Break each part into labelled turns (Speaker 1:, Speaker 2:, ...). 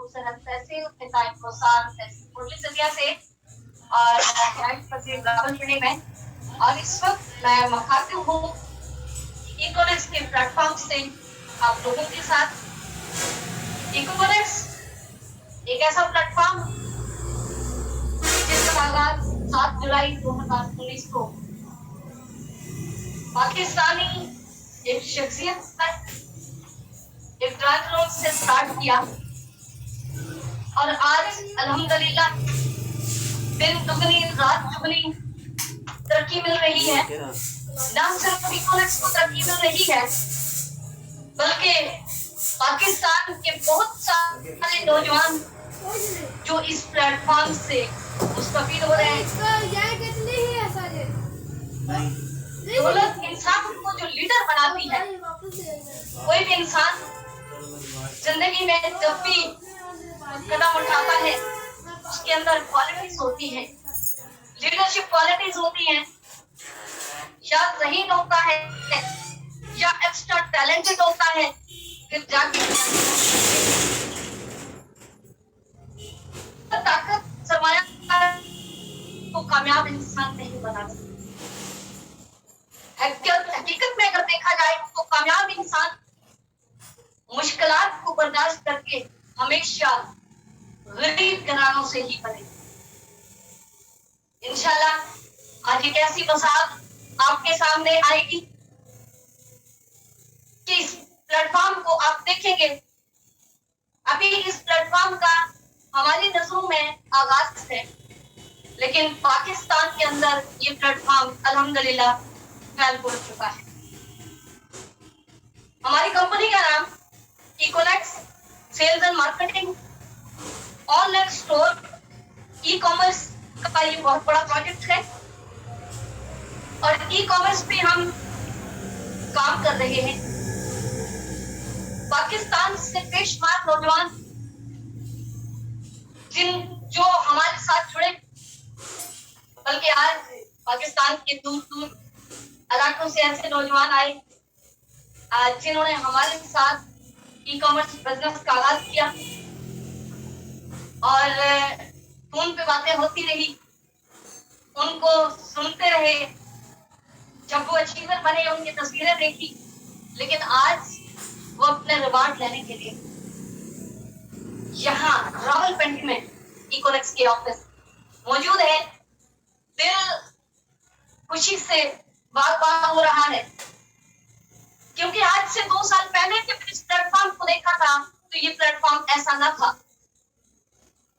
Speaker 1: खूबसूरत तहसील खिताब कोसार कोटली सदिया से और रावलपिंडी में। और इस वक्त मैं मुखातिब हूँ इकोनेक्स के प्लेटफॉर्म से आप लोगों के साथ। इकोनेक्स एक ऐसा प्लेटफॉर्म जिसका आगाज 7 जुलाई 2019 को पाकिस्तानी एक शख्सियत ने एक ड्रग लॉन्च से स्टार्ट किया और आज अल्हम्दुलिल्लाह दिन दुगनी रात दुगनी तरक्की मिल रही है। ना सिर्फ इकोनेक्स को तरक्की मिल रही है बल्कि पाकिस्तान के बहुत सारे नौजवान जो इस प्लेटफॉर्म से मुस्तफीद हो रहे हैं। दौलत इंसान को जो लीडर बनाती है, कोई भी इंसान जिंदगी में जब भी कदम उठाता है उसके अंदर क्वालिटीज होती है, लीडरशिप क्वालिटीज होती हैं। या ज़हीन होता है या एक्स्ट्रा टैलेंटेड होता है, फिर जाके ताकत सरमाया को कामयाब इंसान नहीं बना सकता। हकीकत में अगर देखा जाए तो कामयाब इंसान मुश्किलात को बर्दाश्त करके हमेशा गरीब घरानों से ही बने। इंशाल्लाह आज एक ऐसी मिसाल आपके सामने आएगी कि इस प्लेटफॉर्म को आप देखेंगे। अभी इस प्लेटफॉर्म का हमारी नजरों में आगाज है, लेकिन पाकिस्तान के अंदर ये प्लेटफॉर्म अल्हम्दुलिल्लाह फैल हो चुका है। हमारी कंपनी का नाम Econex sales and marketing online store e commerce का ये बहुत बड़ा प्रोजेक्ट है और ई कॉमर्स पे हम काम कर रहे हैं। पाकिस्तान से बेशुमार नौजवान जो हमारे साथ जुड़े, बल्कि आज पाकिस्तान के दूर दूर इलाकों से ऐसे नौजवान आए जिन्होंने हमारे साथ ई कॉमर्स बिजनेस का आगाज किया और फोन पे बातें होती रही, उनको सुनते रहे। जब वो अचीवर बने उनकी तस्वीरें देखी, लेकिन आज वो अपने रिवार्ड लेने के लिए यहाँ रावलपिंडी में इकोनेक्स के ऑफिस मौजूद है। दिल खुशी से बात हो रहा है क्योंकि आज से 2 साल पहले जब इस प्लेटफॉर्म को देखा था तो ये प्लेटफॉर्म ऐसा न था,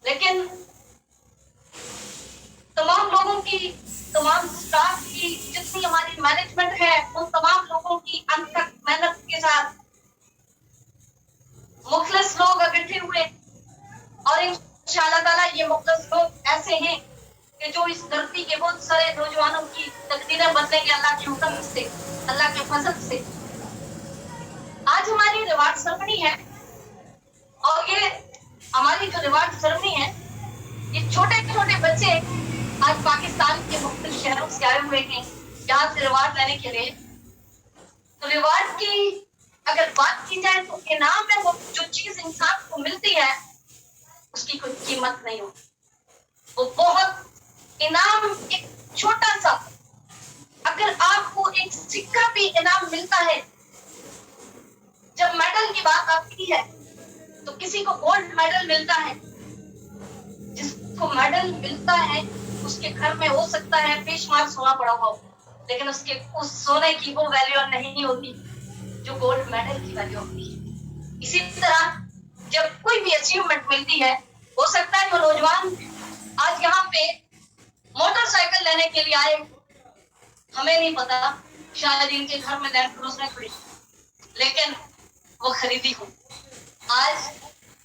Speaker 1: लेकिन तमाम लोगों की, तमाम स्टाफ की, जितनी हमारी मैनेजमेंट है, उन तमाम लोगों की अनथक मेहनत के साथ मुखलिस लोग इकट्ठे हुए और इंशाअल्लाह ताला ये मुखलिस लोग ऐसे हैं कि जो इस धरती के बहुत सारे नौजवानों की तकदीरें बदलेंगे अल्लाह के हुक्म से, अल्लाह के फजल से। आज हमारी रिवार्ड सेरेमनी है और ये हमारी जो रिवार्ड सेरेमनी है, ये छोटे छोटे बच्चे आज पाकिस्तान के मुख्तलिफ शहरों से आए हुए हैं यहाँ से रिवार्ड लेने के लिए। तो रिवार्ड की अगर बात की जाए तो इनाम में वो जो चीज इंसान को मिलती है उसकी कोई कीमत नहीं होती। वो बहुत इनाम एक छोटा सा, अगर आपको एक सिक्का भी इनाम मिलता है, जब मेडल की बात आती है तो किसी को गोल्ड मेडल मिलता है, जिसको मेडल मिलता है उसके घर में हो सकता है बेशुमार सोना पड़ा हुआ हो, लेकिन उसके उस सोने की वो वैल्यू नहीं होती जो गोल्ड मेडल की वैल्यू होती है। इसी तरह जब कोई भी अचीवमेंट मिलती है, हो सकता है जो नौजवान आज यहाँ पे मोटरसाइकिल लेने के लिए आए, हमें नहीं पता, शायद इनके घर में लैंड क्रूजर खड़ी, लेकिन वो खरीदी हो। आज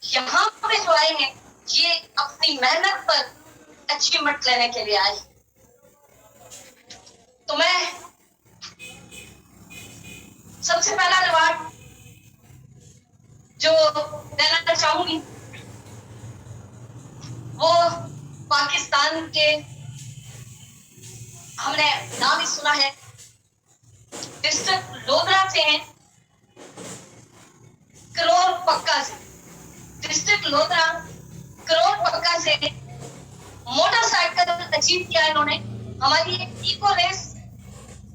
Speaker 1: यहाँ पे जो आए हैं ये अपनी मेहनत पर अचीवमेंट लेने के लिए आए। तो मैं सबसे पहला रिवार्ड जो देना चाहूंगी वो पाकिस्तान के, हमने नाम ही सुना है, डिस्ट्रिक्ट लोधरा से हैं, करोल पक्का से। डिस्ट्रिक्ट लोधरा करोड़ पक्का से मोटरसाइकिल अचीव किया इन्होंने। हमारी इको रेस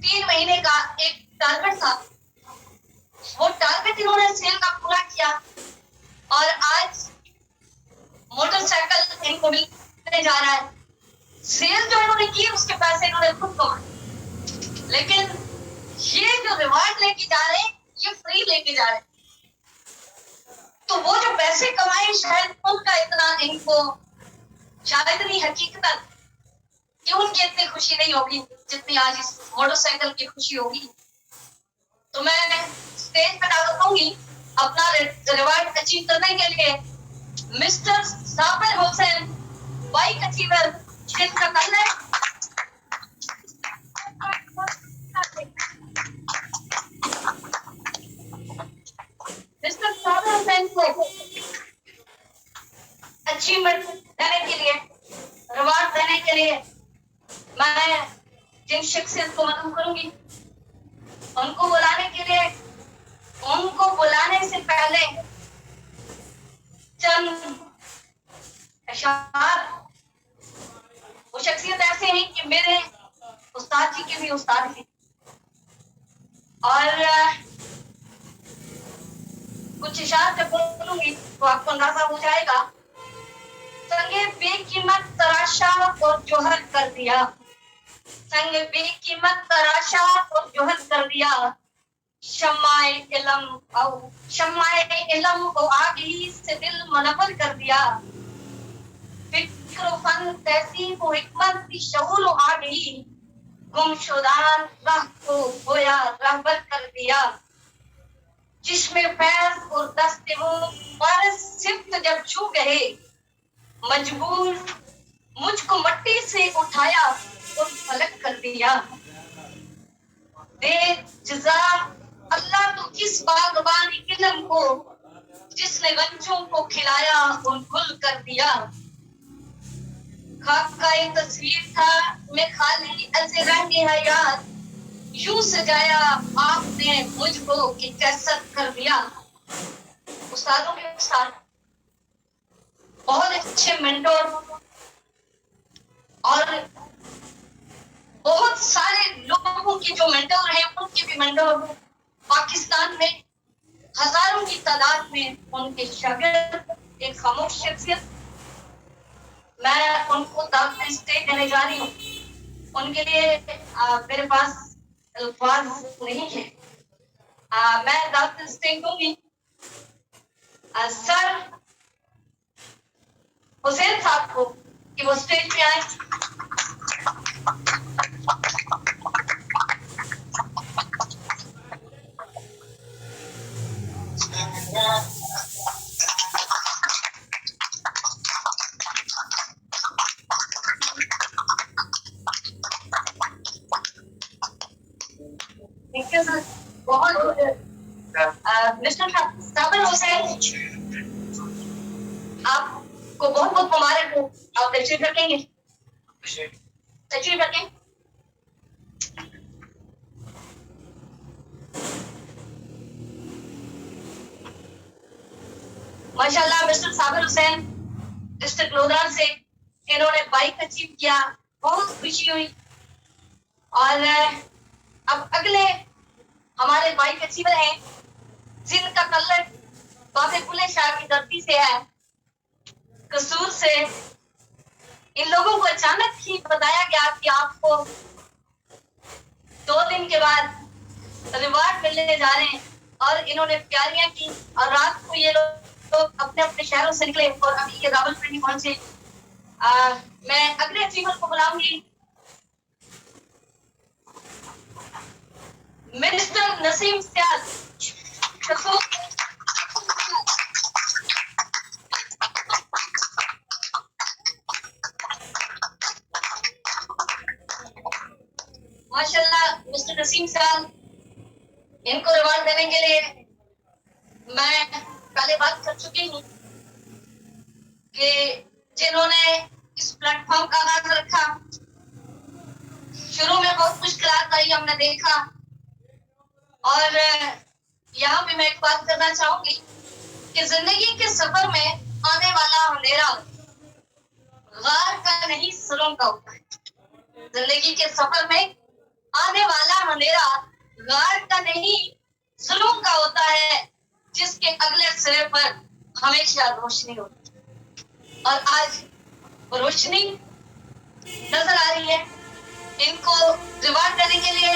Speaker 1: 3 महीने का एक टारगेट था, वो टारगेट इन्होंने सेल का पूरा किया और आज मोटरसाइकिल इनको मिलने जा रहा है। सेल जो इन्होंने की उसके पैसे इन्होंने खुद कमाए, लेकिन ये जो रिवार्ड लेके जा रहे हैं ये फ्री लेके जा रहे हैं। तो वो जो पैसे कमाए शायद उनका इतना इनको शायद नहीं हकीकत कि उनकी इतनी खुशी नहीं होगी जितनी आज इस मोटरसाइकिल की खुशी होगी। तो मैं स्टेज पे डाल दूंगी अपना रिवार्ड अचीव करने के लिए mister Sabir Hussain, bike achiever, जिनका कल है मिस्टर साबिर हुसैन को अचीवमेंट देने के लिए, रिवार्ड देने के लिए मैं जिन शख्सियत को मदद करूंगी उनको बुलाने के लिए, उनको बुलाने से पहले चंद अशार, वो शख्सियत ऐसे हैं कि मेरे उस्ताद जी के भी उस्ताद हैं और कुछ इशार जब बोलूंगी तो आपको अंदाजा हो जाएगा। संगे बेकीमत तराशा और जोहर कर दिया, संगे बेकीमत तराशा और जोहर कर दिया, शम्माए इल्म को आग ही से दिल मुनव्वर कर दिया, फिक्र फन तहसीब और हिकमत की शऊर आग ही गुमशुदान राह को गोया रहबर कर दिया, जिसमें फैज और दस्ते मुंह सिफ्त जब छू गए, मजबूर मुझको मट्टी से उठाया और फलक कर दिया, दे जज़ा अल्लाह तो किस बागबानी इल्म को जिसने गंजों को खिलाया और गुल कर दिया, खाका एक तस्वीर था मैं खाली ऐसे रंगे हयात, यूं सजाया आपने मुझको कि कैसत कर दिया। उस्तादों के उस्ताद, बहुत अच्छे मेंटोर और बहुत सारे लोगों के जो मेंटोर हैं उनके भी मेंटोर पाकिस्तान में हजारों की तादाद में उनके शागिर्द, एक खामोश शख्सियत। मैं उनको दावत स्टेज देने जा रही हूँ, उनके लिए मेरे पास अल्फाज नहीं है। मैं दावत स्टेज दूंगी सर हुसैन साहब को कि वो स्टेज पे आए। बहुत मिस्टर साबिर हुसैन, आपको बहुत बहुत मुबारक हो, आप तशरीफ रखेंगे, तशरीफ रखें। माशाल्लाह मिस्टर साबिर हुसैन डिस्ट्रिक्ट लोधरा से इन्होंने बाइक अचीव किया, बहुत खुशी हुई। और अब अगले हमारे बाइक अचीवर हैं जिनका कलर बाबे बुले शाह की धरती से है, कसूर से। इन लोगों को अचानक ही बताया गया कि आपको 2 दिन के बाद रिवार्ड मिलने जा रहे हैं और इन्होंने तैयारियां की और रात को ये लोग अपने अपने शहरों से निकले और अभी ये रावलपिंडी पहुंचे। मैं अगले अचीवर को बुलाऊंगी मिनिस्टर नसीम सियाल। माशाल्लाह मिस्टर नसीम सियाल, इनको रिवार्ड देने के लिए मैं पहले बात कर चुकी हूँ कि जिन्होंने इस प्लेटफॉर्म का आगाज रखा, शुरू में बहुत मुश्किलात आई, हमने देखा। और यहाँ भी मैं एक बात करना चाहूंगी कि जिंदगी के सफर में आने वाला अंधेरा गार का नहीं सुरंग का होता है। जिंदगी के सफर में आने वाला अंधेरा गार का नहीं जुल्म का होता है, जिसके अगले सिरे पर हमेशा रोशनी होती है। और आज रोशनी नजर आ रही है। इनको रिवार्ड देने के लिए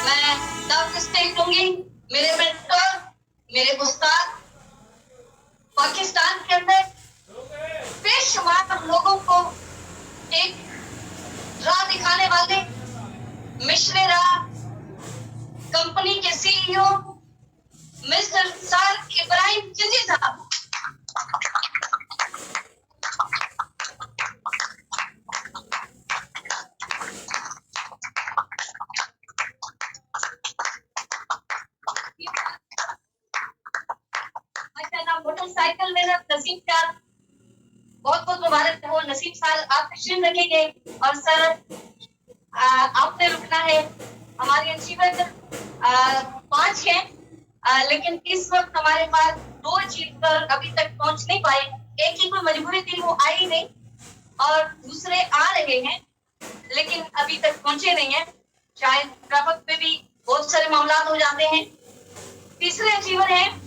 Speaker 1: मैं दावत स्टेज दूंगी। मेरे मेंटर, मेरे उस्ताद, पाकिस्तान के अंदर बेशुमार लोगों को एक राह दिखाने वाले मिश्रे राह कंपनी के CEO mister sir Ibrahim Khilji साहब। मोटरसाइकिल में नसीब साल बहुत बहुत मुबारक हो। नसीब साल आप तशरीफ रखेंगे और सर आपने रुकना है। हमारी अचीवर 5 है, लेकिन इस वक्त हमारे पास 2 जीत कर अभी तक पहुंच नहीं पाए। एक की कोई मजबूरी थी, वो आई नहीं, और दूसरे आ रहे हैं लेकिन अभी तक पहुंचे नहीं है। शायद ट्रैफिक पे भी बहुत सारे मामला हो जाते हैं। तीसरे अचीवर है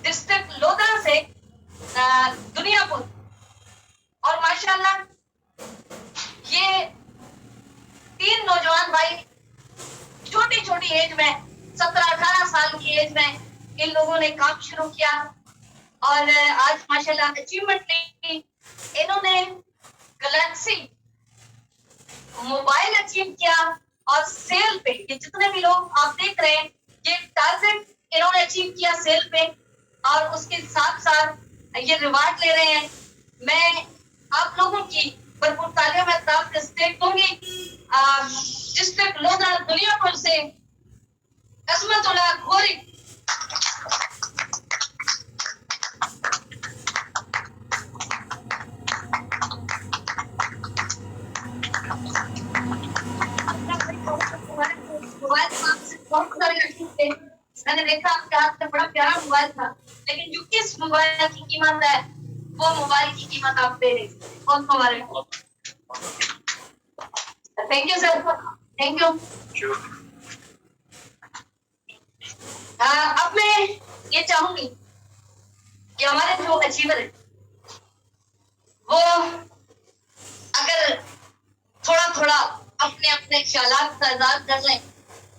Speaker 1: डिस्ट्रिक्ट लोधरा से दुनियापुर, और माशाल्लाह ये 3 नौजवान भाई छोटी छोटी एज में 17-18 साल की एज में इन लोगों ने काम शुरू किया और आज माशाल्लाह अचीवमेंट ली। इन्होंने गैलेक्सी मोबाइल अचीव किया और सेल पे ये जितने भी लोग आप देख रहे हैं ये टारगेट इन्होंने अचीव किया सेल पे, और उसके साथ साथ ये रिवार्ड ले रहे हैं। मैं आप लोगों की भरपूर तालियों में दावत स्टेज दूंगी। डिस्ट्रिक्ट लोधरा दुनियापुर से असमतुल्लाह घोरी। मैंने देखा आपके हाथ में बड़ा प्यारा मोबाइल था, लेकिन जो किस मोबाइल की कीमत है वो मोबाइल की कीमत आप दे रहे। बहुत मुबारक। Thank you sir, thank you. अब मैं ये चाहूंगी कि हमारे जो अचीवर है वो अगर थोड़ा थोड़ा अपने अपने ख्यालात का इज़हार कर लें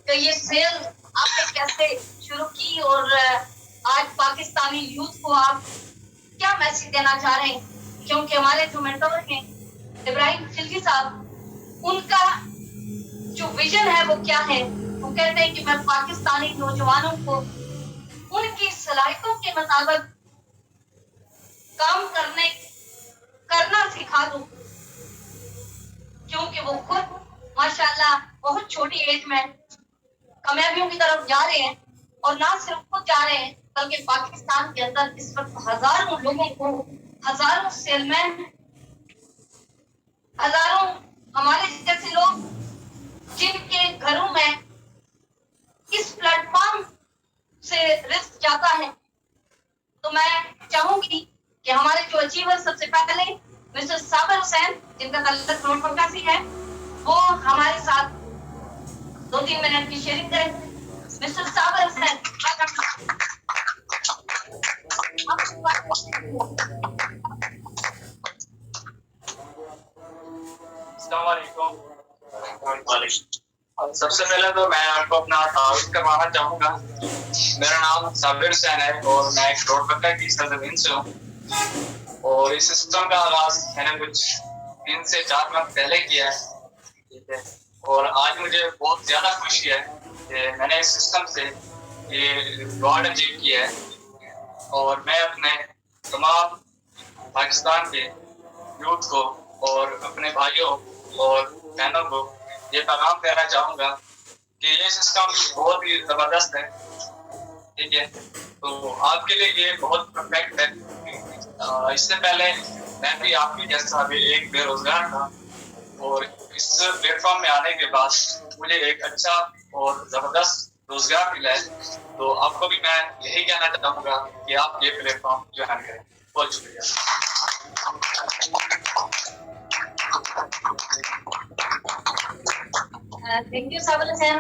Speaker 1: तो ये सेल आपने कैसे शुरू की और आज पाकिस्तानी यूथ को आप क्या मैसेज देना चाह रहे हैं। क्योंकि हमारे जो मेंटर हैं इब्राहिम खिलजी साहब, उनका जो विजन है वो क्या है, वो कहते हैं कि मैं पाकिस्तानी नौजवानों को उनकी सलाहियतों के मुताबिक काम करना सिखा दूं, क्योंकि वो खुद माशाल्लाह बहुत छोटी एज में कामयाबियों की तरफ जा रहे हैं, और ना सिर्फ खुद जा रहे हैं बल्कि पाकिस्तान के अंदर इस वक्त हजारों लोगों को, हजारों सेलमैन, हजारों हमारे जैसे लोग जिनके घरों में इस प्लेटफॉर्म से रिस्क जाता है। तो मैं चाहूंगी कि हमारे जो अचीवर सबसे पहले मिस्टर साबिर हुसैन, जिनका ताल्लुक रोडपक्का से है, वो हमारे साथ 2-3 मिनट की शेयरिंग करें। मिस्टर साबिर हुसैन,
Speaker 2: सबसे पहले तो मैं आपको अपना तारुफ करवाना चाहूंगा। मेरा नाम साबिर हुसैन है और मैं एक रोडपक्का की सरजमीन से हूँ, और इस सिस्टम का आगाज मैंने कुछ 3 से 4 माह पहले किया है, ठीक है। और आज मुझे बहुत ज्यादा खुशी है कि मैंने इस सिस्टम से ये रिवॉर्ड अचीव किया है, और मैं अपने तमाम पाकिस्तान के यूथ को और अपने भाइयों और बहनों को ये पैगाम देना चाहूँगा कि ये सिस्टम बहुत ही ज़बरदस्त है, ठीक है। तो आपके लिए ये बहुत परफेक्ट है। इससे पहले मैं भी आपके जैसा भी एक बेरोजगार था, और इस प्लेटफॉर्म में आने के बाद मुझे एक अच्छा और ज़बरदस्त रोजगार मिला है। तो आपको भी मैं यही कहना चाहूँगा कि आप ये प्लेटफॉर्म ज्वाइन करें। बहुत शुक्रिया।
Speaker 1: थैंक यू साबिर हुसैन,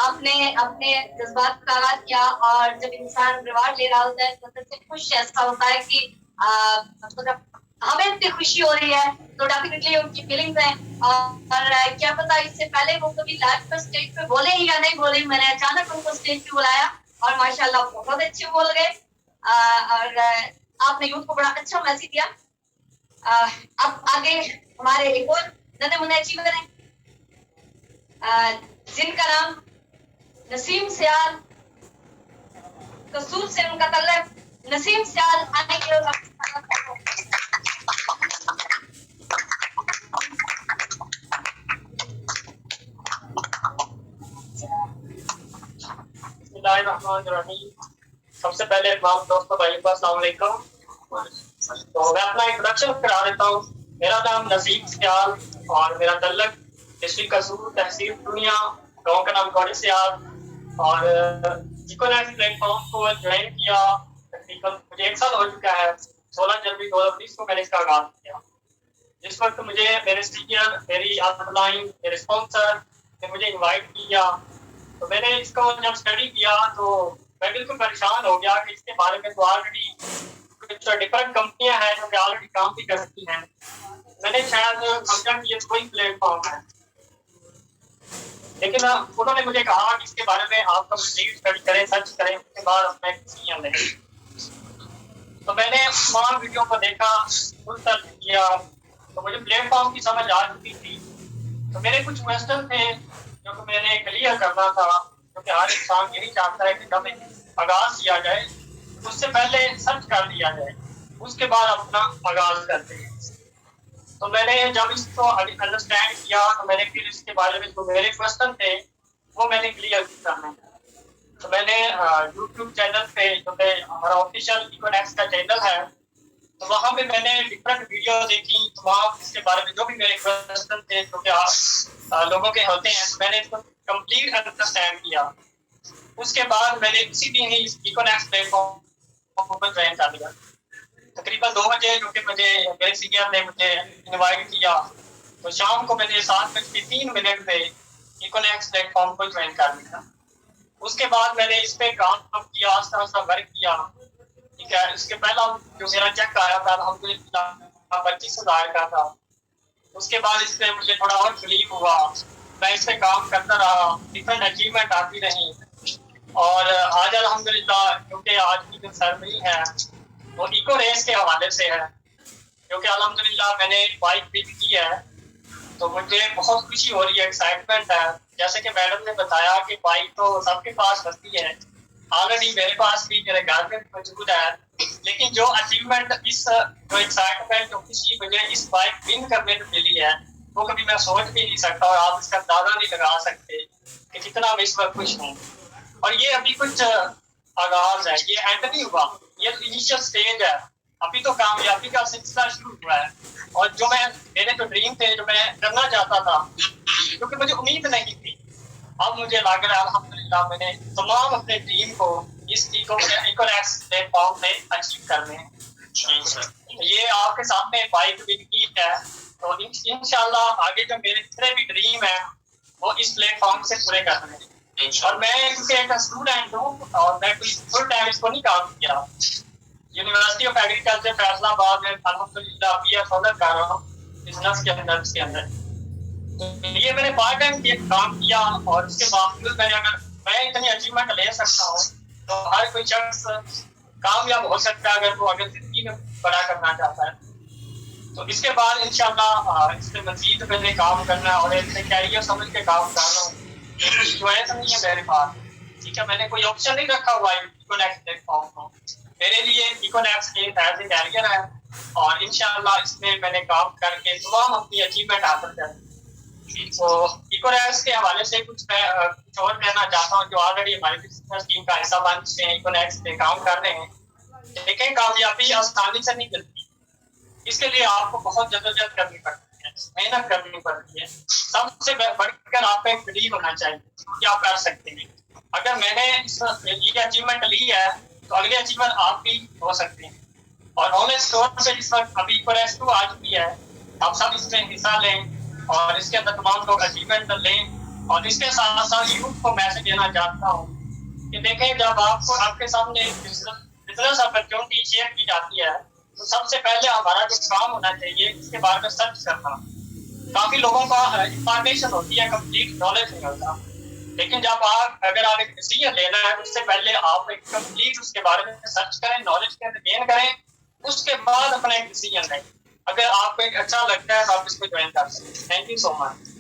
Speaker 1: आपने अपने जज्बात का आगाज किया। और जब इंसान रिवार्ड ले रहा होता है तो सबसे खुश ऐसा होता है कि मतलब हमें इतनी खुशी हो रही है, तो डेफिनेटली उनकी फीलिंग्स हैं। और क्या पता इससे पहले वो कभी लाइव पर स्टेज पे बोले ही या नहीं बोले, मैंने अचानक उनको स्टेज पे बुलाया और माशाल्लाह बहुत अच्छे बोल गए। और आपने यूथ को बड़ा अच्छा मैसेज दिया। अब आगे हमारे एक और नन्हे मुन्ने अचीवर हैं, जिनका नाम नसीम सियाल, कसूर से उनका तल्लुक। नसीम सियाल आने के लिए
Speaker 3: सबसे पहले तमाम दोस्तों भाई को अस्सलाम वालेकुम। तो मैं अपना इंट्रोडक्शन करा देता हूँ। मेरा नाम नसीम सियाल और मेरा तल्लुक डिस्ट्रिक्ट कसूर, तहसील दुनिया, गांव का नाम गौड़ी सियाल। और इकोनॉमिक प्लेटफॉर्म को ज्वाइन किया तकरीबन मुझे 1 साल हो चुका है। 16 जनवरी 2019 को मैंने इसका आगाज किया। जिस वक्त मुझे मेरे सीनियर, मेरी अपलाइन, मेरे स्पॉन्सर ने मुझे इनवाइट किया, तो मैंने इसको जब स्टडी किया तो मैं बिल्कुल परेशान हो गया कि इसके बारे में तो ऑलरेडी कुछ डिफरेंट कंपनियां हैं जो कि ऑलरेडी काम भी करती हैं। मैंने शायद समझा कि ये कोई प्लेटफॉर्म है, लेकिन उन्होंने मुझे कहा कि इसके बारे में आप कंप्लीट स्टडी करें, सर्च करें, उसके बाद अपना एक डिसीजन लें। तो मैंने तमाम वीडियो को देखा, फुल सर्च किया, तो मुझे प्लेटफॉर्म की समझ आ चुकी थी। तो मेरे कुछ क्वेश्चन थे जो कि मैंने क्लियर करना था, क्योंकि हर इंसान यही चाहता है कि जब आगाज किया जाए उससे पहले सर्च कर लिया जाए, उसके बाद अपना आगाज करते हैं। तो मैंने जब इसको अंडरस्टैंड किया तो मैंने फिर इसके बारे में जो मेरे क्वेश्चन थे वो मैंने क्लियर करना। तो मैंने यूट्यूब चैनल पे जो कि हमारा ऑफिशियल इकोनॉमिक्स का चैनल है, तो वहाँ पे मैंने डिफरेंट वीडियो देखी। तो वहाँ इसके बारे में जो भी मेरे क्वेश्चन थे जो कि लोगों के होते हैं, तो मैंने इसको कंप्लीट अंडरस्टैंड किया। उसके बाद मैंने इसी दिन ही इकोनॉमिक्स प्लेटफॉर्म को ज्वाइन कर लिया। तकरीबन 2 बजे जो कि मुझे मेरे सीनियर ने मुझे इनवाइट किया, तो शाम को मैंने 7:03 पे इकोनॉमिक्स प्लेटफॉर्म को ज्वाइन कर लिया। उसके बाद मैंने इस पे काम किया, आस्ता आस्ता वर्क किया। ठीक है, इसके पहला जो मेरा चेक आया था अल्हम्दुलिल्लाह 25,000 का था। उसके बाद इस पे मुझे थोड़ा और बिलीव हुआ, मैं इस पे काम करता रहा, डिफरेंट अचीवमेंट आती रही। और आज अल्हम्दुलिल्लाह क्योंकि आज की जो सरमनी है वो इको रेस के हवाले से है, क्योंकि अल्हम्दुलिल्लाह मैंने बाइक पिक की है, तो मुझे बहुत खुशी हो रही है, एक्साइटमेंट है। जैसे कि मैडम ने बताया कि बाइक तो सबके पास होती है, ऑलरेडी मेरे पास भी, मेरे घर में मौजूद है। लेकिन जो अचीवमेंट, जो एक्साइटमेंट, जो खुशी मुझे इस बाइक विन करने में मिली है, वो कभी मैं सोच भी नहीं सकता और आप इसका अंदाजा नहीं लगा सकते कि कितना मैं इस पर खुश हूँ। और ये अभी कुछ आगाज है, ये एंड नहीं हुआ, ये तो इनिशियल स्टेज है। अभी तो कामयाबी का सिलसिला शुरू हुआ है। और जो मेरे जो ड्रीम थे, जो मैं करना चाहता था, क्योंकि मुझे उम्मीद नहीं थी, अब मुझे लग रहा है अल्हम्दुलिल्लाह मैंने तमाम अपने ड्रीम को इस इकोनॉमिक्स प्लेटफॉर्म पे अचीव करने हैं। ये आपके सामने बाइक बिक की है, तो इंशाल्लाह आगे जो मेरे जितने भी ड्रीम है वो इस प्लेटफॉर्म से पूरे करने हैं। और मैं क्योंकि एक स्टूडेंट हूँ और मैं कोई फुल टाइम इसको नहीं काम किया। यूनिवर्सिटी ऑफ एग्रीकल्चर फैसलाबाद में अल्हम्दुलिल्लाह बीएस ऑनर कर रहा हूँ बिजनेस के अंदर। ये मैंने पार्ट टाइम काम किया और उसके बावजूद मैं इतनी अचीवमेंट ले सकता हूँ, तो हर कोई शख्स कामयाब हो सकता है अगर जिंदगी में बड़ा करना चाहता है। तो इसके बाद इंशाल्लाह इस पे मजीद मैंने काम करना और एक कैरियर समझ के काम कर रहा हूँ। चॉइस नहीं है मेरे पास, ठीक है, मैंने कोई ऑप्शन नहीं रखा हुआ है इकोनॉमिक्स प्लेटफॉर्म को। मेरे लिए इकोनॉमिक्स एक एज ए कैरियर है और इंशाल्लाह इसमें मैंने काम करके तमाम अपनी अचीवमेंट हासिल कर। तो इकोनॉमिक्स के हवाले से कुछ और कहना चाहता हूँ, जो ऑलरेडी हमारी बिजनेस टीम का हिस्सा बन चुके हैं, इकोनॉमिक्स पे काम कर रहे हैं। लेकिन कामयाबी आसानी से नहीं मिलती, इसके लिए आपको बहुत जद्दोजहद करनी पड़ती है, मेहनत करनी पड़ती है। सबसे बढ़कर आपका एक ड्रीम होना चाहिए कि आप कर सकते हैं। अगर मैंने ये अचीवमेंट ली है तो अगले अचीवमेंट आप भी हो सकते हैं। और नॉलेज स्टोर पे जिस वक्त अभी प्रेस 2 आ चुकी है, आप सब इसमें हिस्सा लें और इसके अंदर तमाम लोग अचीवमेंट लें। और इसके साथ साथ यूथ को मैसेज देना चाहता हूँ कि देखें, जब आपको आपके सामने बिजनेस अपॉर्चुनिटी शेयर की जाती है तो सबसे पहले हमारा जो काम होना चाहिए इसके बारे में सर्च करना। काफी लोगों का इंफॉर्मेशन होती है, कंप्लीट नॉलेज नहीं होता, लेकिन जब अगर आप एक डिसीजन लेना है तो उससे पहले आप एक कंप्लीट उसके बारे में सर्च करें, नॉलेज गेन करें, उसके बाद अपना एक डिसीजन लें। अगर आपको एक अच्छा लगता है तो आप इसको ज्वाइन कर सकते हैं। Thank you so much.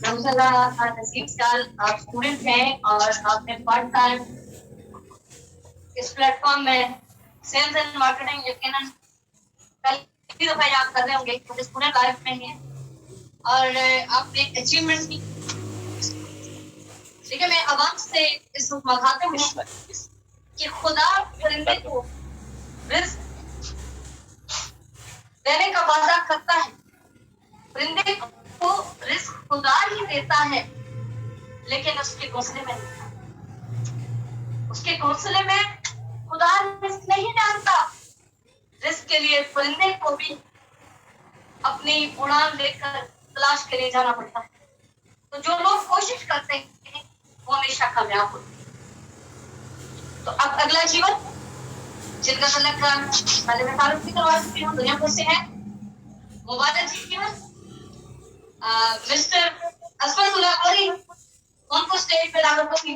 Speaker 1: नसीब साल आप स्टूडेंट हैं और आपने पार्ट टाइम इस प्लेटफॉर्म में सेल्स एंड मार्केटिंग यकीनन पहली दफा याद कर रहे होंगे क्योंकि स्टूडेंट लाइफ में है और आपने एक अचीवमेंट की। देखिए, मैं आवाम से इस मखाते हूँ कि खुदा परिंदे को रिस्क देने का वादा करता है। परिंदे को रिस्क खुदा ही देता है, लेकिन उसके घोंसले में नहीं। उसके घोंसले में खुदा रिस्क नहीं डालता। रिस्क के लिए परिंदे को भी अपनी उड़ान लेकर तलाश के लिए जाना पड़ता है। तो जो लोग कोशिश करते हैं वो हमेशा कामयाब होते हैं। तो अब अगला जीवन जिनका तलक पहले मैं तारुफ की करवा चुकी हूँ, दुनिया भर से है। मुबारक जीवन मिस्टर असफरुल्लाह गौरी, उनको स्टेज पे दाखिल करूंगी।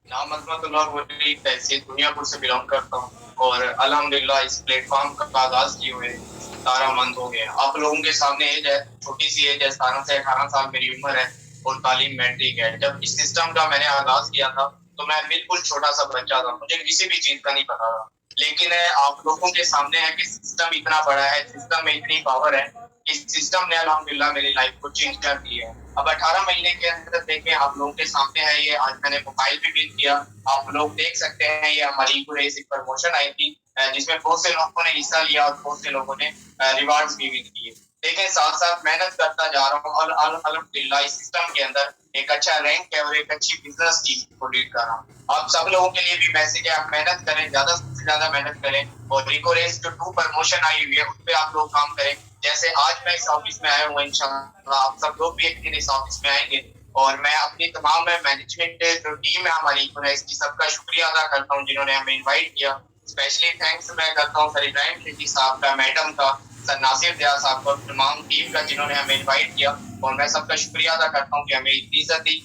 Speaker 2: नाम अजमतुल्लाह गौरी, तहसील दुनियापुर से बिलोंग करता हूँ और अल्हम्दुलिल्लाह इस प्लेटफॉर्म का आगाज किए हुए 17 मंथ हो गए। आप लोगों के सामने एज है, छोटी सी एज है, 17 से 18 साल मेरी उम्र है और तालीम मैट्रिक है। जब इस सिस्टम का मैंने आगाज किया था तो मैं बिल्कुल छोटा सा बच्चा था, मुझे किसी भी चीज का नहीं पता था। लेकिन आप लोगों के सामने है कि सिस्टम इतना बड़ा है, सिस्टम में इतनी पावर है कि सिस्टम ने अल्हम्दुलिल्लाह मेरी लाइफ को चेंज कर दी है। अब 18 महीने के अंदर देखें, आप लोगों के सामने है ये, आज मैंने मोबाइल भी बिल किया, आप लोग देख सकते हैं। ये हमारी पूरे प्रमोशन आई थी जिसमें बहुत से लोगों ने हिस्सा लिया और बहुत से लोगों ने रिवार्ड्स भी दिए। देखें, साथ साथ मेहनत करता जा रहा हूँ और अल्हम्दुलिल्लाह इस सिस्टम के अंदर एक अच्छा रैंक है और एक अच्छी बिजनेस टीम को लीड कर रहा हूँ। आप सब लोगों के लिए भी मैसेज है, आप मेहनत करें, ज्यादा से ज्यादा मेहनत करें और रिको रेस जो 2 प्रमोशन आई हुई है उस पर आप लोग काम करें। जैसे आज मैं इस ऑफिस में आया हूँ, इंशाल्लाह आप सब लोग भी एक दिन इस ऑफिस में आएंगे और मैं अपनी तमाम मैनेजमेंट जो टीम है हमारी इसकी सबका शुक्रिया अदा करता हूँ जिन्होंने हमें इन्वाइट किया। स्पेशली थैंक्स मैं करता हूँ सर इब्राहिम खिलजी साहब का, मैडम का, सर नासिर दिया साहब का, तमाम टीम का जिन्होंने हमें इन्वाइट किया और मैं सबका शुक्रिया अदा करता हूँ कि हमें इतनी इज्जत दी।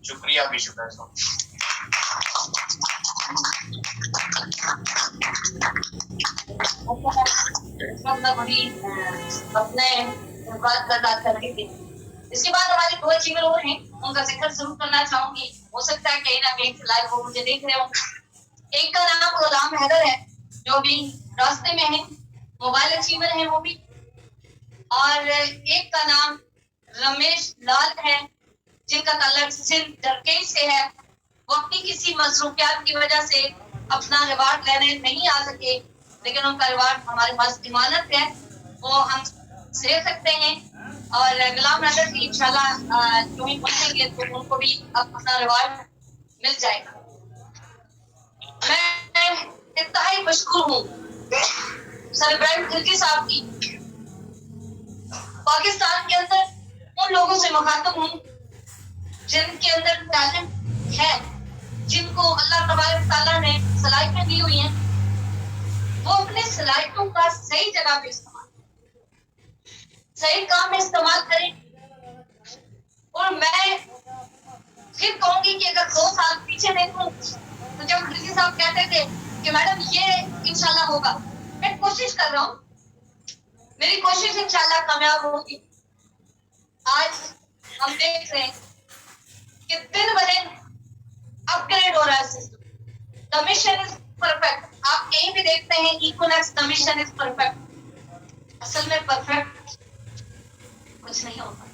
Speaker 2: शुक्रिया भी शुक्र सो।
Speaker 1: अपने बात कर रहे थे। इसके बाद हमारे 2 अचीवर और हैं, उनका जिक्र जरूर करना चाहूंगी। हो सकता है कहीं ना कहीं लाइव वो मुझे देख रहे हो। एक का नाम गुलाम हैदर है जो भी रास्ते में है, मोबाइल अचीवर है वो भी। और एक का नाम रमेश लाल है जिनका ताल्लुक सिंध जरकई से है। वो अपनी किसी मसरूफियात की वजह से अपना रिवार्ड लेने नहीं आ सके, लेकिन उनका रिवार्ड हमारे पास इमानत है, वो हम ले सकते हैं। और गुलाम हैदर भी इंशाल्लाह जो ही पहुंचेंगे तो उनको भी अपना रिवार्ड मिल जाएगा। मैं इंतहाई मशहूर हूँ सर इब्राहिम खिलजी साहब की। पाकिस्तान के अंदर उन लोगों से मुखातब हूँ जिनके अंदर टैलेंट है, जिनको अल्लाह तबारक तआला ने सलाहियतें दी हुई हैं, वो अपने सलाहियतों का सही जगह पे इस्तेमाल, सही काम में इस्तेमाल करें। और मैं फिर कहूंगी कि अगर 2 साल पीछे देखूं तो जब खिलजी साहब कहते थे कि मैडम ये इंशाल्लाह होगा, मैं कोशिश कर रहा हूँ, मेरी कोशिश इंशाल्लाह कामयाब होगी। आज हम देख रहे हैं कि दिन ब दिन अपग्रेड हो रहा है system. The mission is perfect. आप कहीं भी देखते हैं इक्वनेक्स द मिशन इज परफेक्ट। असल में परफेक्ट कुछ नहीं होता,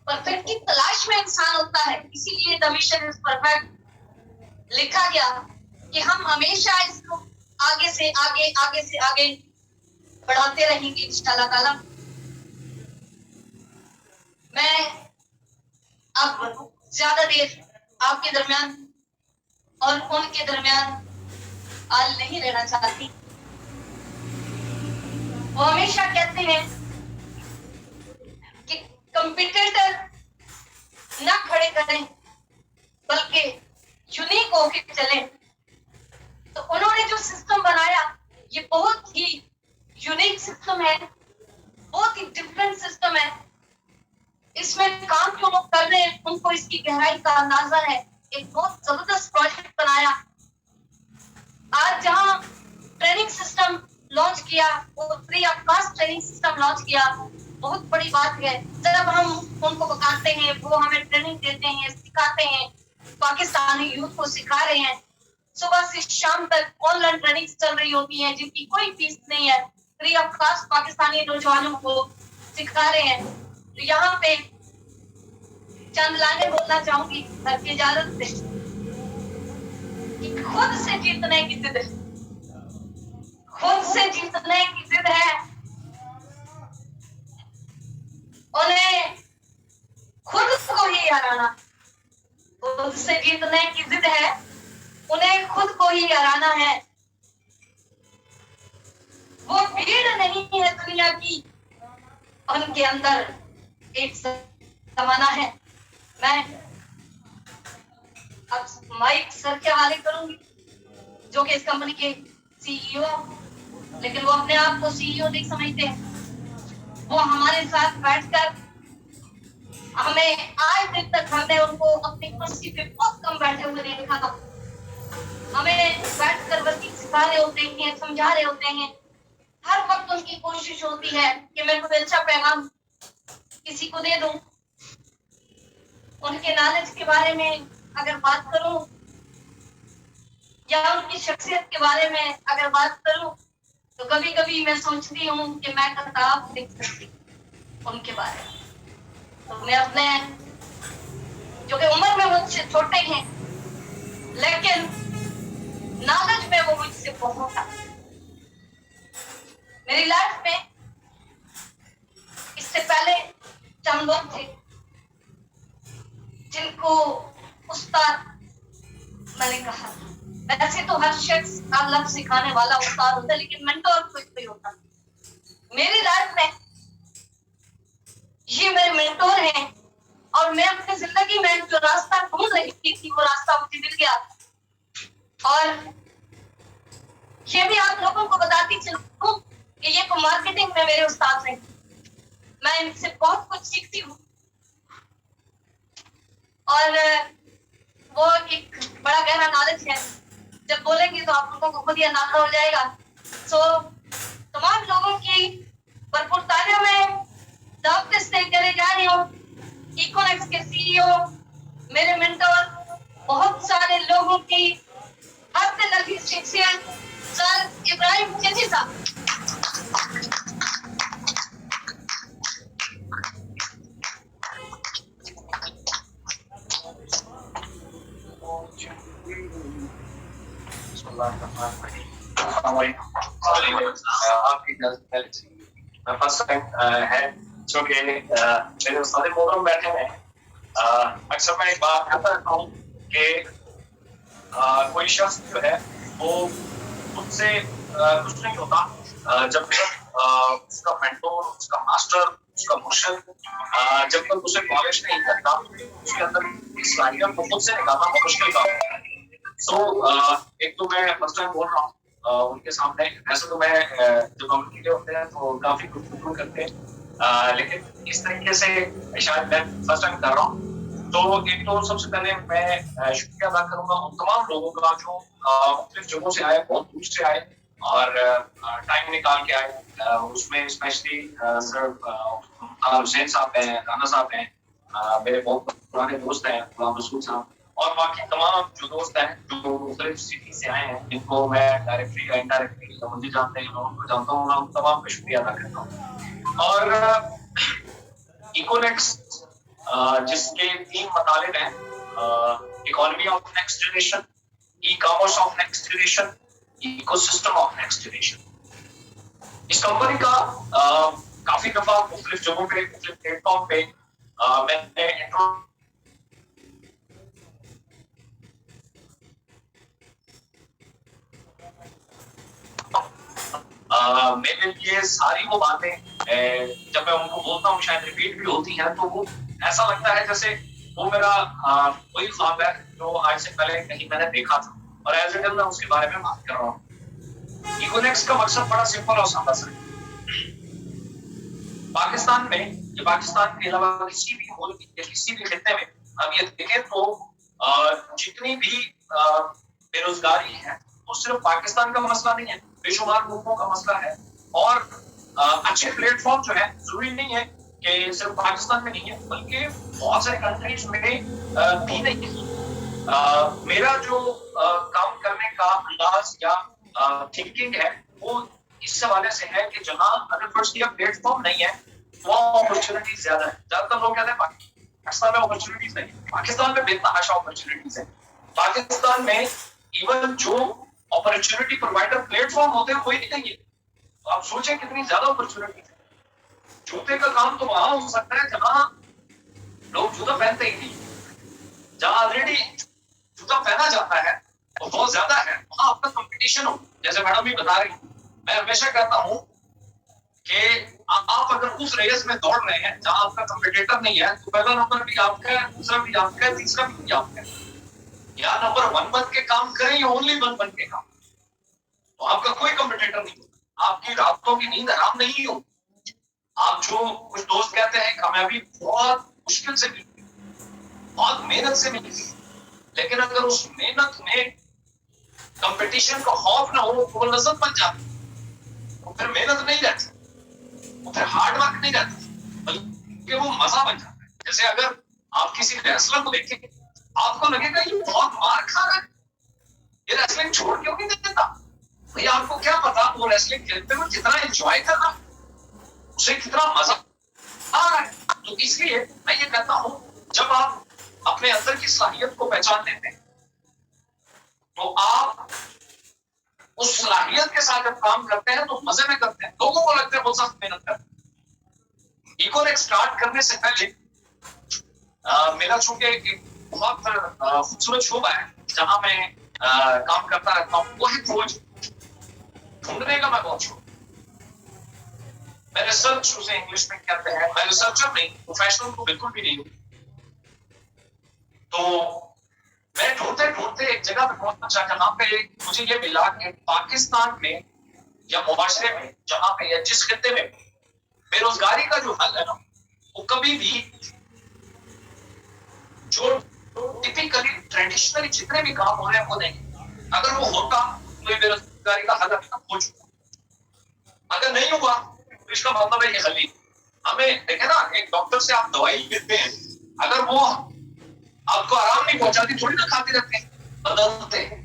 Speaker 1: परफेक्ट की तलाश में इंसान होता है, इसीलिए द मिशन इज परफेक्ट। लिखा गया कि हम हमेशा इसको आगे से आगे बढ़ाते रहेंगे इंशाअल्लाह ताला। मैं अब ज्यादा देर आपके दरमियान और उनके दरमियान आज नहीं रहना चाहती। वो हमेशा कहते हैं कि कंपटीटर ना खड़े करें बल्कि यूनिक होके चले। तो उन्होंने जो सिस्टम बनाया ये बहुत ही यूनिक सिस्टम है, बहुत ही डिफरेंट सिस्टम है। इसमें काम जो लोग कर रहे हैं उनको इसकी गहराई का अंदाजा है। एक बहुत जबरदस्त प्रोजेक्ट बनाया। आज जहां ट्रेनिंग सिस्टम लॉन्च किया, वो free of cost training system launch किया, बहुत बड़ी बात है। जब हम उनको बताते हैं, वो हमें ट्रेनिंग देते हैं, सिखाते हैं, पाकिस्तानी यूथ को सिखा रहे हैं। सुबह से शाम तक ऑनलाइन ट्रेनिंग चल रही होती है जिनकी कोई फीस नहीं है, फ्री ऑफ कॉस्ट पाकिस्तानी नौजवानों को सिखा रहे हैं। तो यहाँ पे चंद लाने बोलना चाहूंगी आपकी इजाजत से कि खुद से जीतने की जिद है, खुद से जीतने की जिद है। उन्हें खुद को ही हराना, खुद से जीतने की जिद है, उन्हें खुद को ही हराना है। वो भीड़ नहीं है दुनिया की, उनके अंदर एक जमाना है। मैं अब माइक सर के हवाले करूंगी जो कि इस कंपनी के सीईओ, लेकिन वो अपने आप को सीईओ नहीं समझते। वो हमारे साथ बैठकर हमें आज दिन तक हमने उनको अपनी कुर्सी पे बहुत कम बैठे हुए देखा था। हमें बैठकर वर्किंग सिखा रहे होते हैं, समझा रहे होते हैं। हर वक्त उनकी कोशिश होती है कि मैं कोई अच्छा पैगाम किसी को दे दूं। उनके नॉलेज के बारे में अगर बात करूं या उनकी शख्सियत के बारे में अगर बात करूं तो कभी कभी मैं सोचती हूँ कि मैं किताब लिख सकती उनके बारे में। तो मैं अपने, जो कि उम्र में मुझसे छोटे हैं लेकिन नॉलेज में वो मुझसे बहुत है। मेरी लाइफ में इससे पहले चंद लोग थे जिनको उस्ताद मैंने कहा। वैसे तो हर शख्स अल्लाह सिखाने वाला उस्ताद होता है, लेकिन मेंटोर कोई होता है। मेरी लाइफ में ये मेरे मेंटोर हैं और मैं अपनी जिंदगी में जो रास्ता ढूंढ रही थी वो रास्ता मुझे मिल गया। और ये भी आप लोगों को बताती चलूं कि ये मार्केटिंग में मेरे उस्ताद हैं। मैं इनसे बहुत कुछ सीखती हूँ और वो एक बड़ा गहरा नॉलेज है। जब बोलेंगे तो आप लोगों को खुद ही अंदाजा हो जाएगा। सो तमाम लोगों की भरपूर तालियों में दावत से करे जा रही हूँ। इकोनेक्स के सीईओ, मेरे मेंटोर, बहुत सारे लोगों की हद लगी शख्सियत सर इब्राहिम चिश्ती साहब।
Speaker 2: आपकी फर्स्ट टाइम है जो कि मेरे सारे मोहतरम बैठे हैं। अक्सर मैं एक बात कहता रहता हूँ कि कोई शख्स जो है वो उससे कुछ नहीं होता जब तक उसका मेंटोर, उसका मास्टर, उसका मुर्शिद जब तक उसे पॉलिश नहीं करता, उसके अंदर सलाहियत को खुद से निकालना बहुत मुश्किल काम है। सो एक तो मैं फर्स्ट टाइम बोल रहा हूँ उनके सामने। ऐसे तो मैं जब हम मिले होते हैं तो काफी गुफ्तगू करते हैं, लेकिन इस तरीके से शायद मैं फर्स्ट टाइम कर रहा हूँ। तो एक तो सबसे पहले मैं शुक्रिया अदा करूंगा उन तमाम लोगों का जो मुख्तलिफ जगहों से आए, बहुत दूर से आए और टाइम निकाल के आए। उसमें स्पेशली सर हुसैन साहब हैं, राना साहब हैं, मेरे बहुत पुराने दोस्त हैं, गुलाम रसूल साहब, और बाकी तमाम जो दोस्त हैं जो मुख्तलिफ सिटी से आए हैं, जिनको मैं डायरेक्टली या इनडायरेक्टली मुझे जानते हैं, मैं उनको जानता हूँ, उन तमाम का शुक्रिया अदा करता हूँ। और इकोनेक्स जिसके 3 मतालिब हैं, economy of next generation,
Speaker 4: e-commerce of next generation, ecosystem of next generation. इस कंपनी का काफी दफा मुख्तलिफ जगहों पे, मुख्तलिफ प्लेटफॉर्म पे मैंने मेरे लिए सारी वो बातें जब मैं उनको बोलता हूँ शायद रिपीट भी होती हैं, तो वो ऐसा लगता है जैसे वो मेरा वही ख्वाब है जो आज से पहले कहीं मैंने देखा था, और एज इट इज मैं उसके बारे में बात कर रहा हूँ। इकोनेक्स का मकसद बड़ा सिंपल और सादा सा है। पाकिस्तान में या पाकिस्तान के अलावा किसी भी मुल्क या किसी भी खित्ते में हम ये देखें तो जितनी भी बेरोजगारी है वो सिर्फ पाकिस्तान का मसला नहीं है, बेशुमार मुल्कों का मसला है। और अच्छे प्लेटफॉर्म जो है जरूरी नहीं है कि सिर्फ पाकिस्तान में नहीं है, बल्कि बहुत सारे कंट्रीज में भी नहीं है। मेरा जो काम करने का अंदाज या थिंकिंग है वो इस हवाले से है कि जहां अगर फर्स्ट किया प्लेटफॉर्म नहीं है वहाँ अपॉर्चुनिटीज ज्यादा है। ज्यादातर लोग कहते हैं पाकिस्तान में अपॉर्चुनिटीज नहीं है, पाकिस्तान में बेतहाशा अपॉर्चुनिटीज है। पाकिस्तान में इवन जो अपॉर्चुनिटी प्रोवाइडर प्लेटफॉर्म होते हैं वही नहीं है। तो आप सोचें कितनी ज्यादा अपॉर्चुनिटीज है। जूते का काम तो वहां हो सकता है जहां लोग जूता पहनते ही नहीं, जहां ऑलरेडी जूता पहना जाता है और बहुत ज्यादा है, वहां आपका कंपटीशन हो। जैसे मैडम भी बता रही, मैं हमेशा कहता हूं कि आप अगर उस रेस में दौड़ रहे हैं जहां आपका कंपटीटर नहीं है, तो पहला नंबर भी आपका है, दूसरा भी आपका है, तीसरा भी आपका है। या नंबर 1 बन के काम करें या ओनली 1 बन के काम, तो आपका कोई कंपटीटर नहीं होगा, आपकी रातों की नींद हराम नहीं हो। आप जो कुछ दोस्त कहते हैं कामयाबी बहुत मुश्किल से मिलती, बहुत मेहनत से मिलती, लेकिन अगर उस मेहनत में कंपटीशन का खौफ ना हो तो वो लज्जत बन जाती, तो फिर मेहनत नहीं रहती, तो फिर हार्ड वर्क नहीं रहता, बल्कि वो मजा बन जाता है। जैसे अगर आप किसी रेसलर को देखेंगे आपको लगेगा ये बहुत मार खा रहा है, ये रेसलिंग छोड़ क्यों नहीं देता। भैया आपको क्या पता वो रेसलिंग खेलते हुए कितना एंजॉय कर रहा है, उसे कितना मजा आ रहा है। तो इसलिए मैं ये कहता हूं जब आप अपने अंदर की सलाहियत को पहचान लेते हैं तो आप उस सलाहियत के साथ जब काम करते हैं तो मजे में करते हैं। लोगों को लगता है बहुत सख्त मेहनत करते हैं। इकोनेक्स स्टार्ट करने से पहले मेरा चूंकि एक बहुत खूबसूरत शोबा है जहां मैं काम करता रहता हूँ, वो है खोज ढूंढने का। मैं बहुत शौक, मैं रिसर्च उसे इंग्लिश में कहते हैं, मैं रिसर्चर नहीं, प्रोफेशनल तो बिल्कुल भी नहीं हूँ। तो मैं ढूंढते ढूंढते एक जगह पे पहुंचा जहां पे मुझे ये मिला कि पाकिस्तान में या मुआशरे में जहां पे या जिस खित्ते में बेरोजगारी का जो हल है ना, वो कभी भी जो टिपिकली ट्रेडिशनली जितने भी काम हो रहे हैं वो नहीं। अगर वो होता तो ये बेरोजगारी का हल अभी तक हो चुका। अगर नहीं हुआ तो इसका मतलब है ये हल ही। हमें देखे ना, एक डॉक्टर से आप दवाई लेते हैं, अगर वो आपको आराम नहीं पहुंचाती थोड़ी ना खाते रहते हैं, बदलते हैं,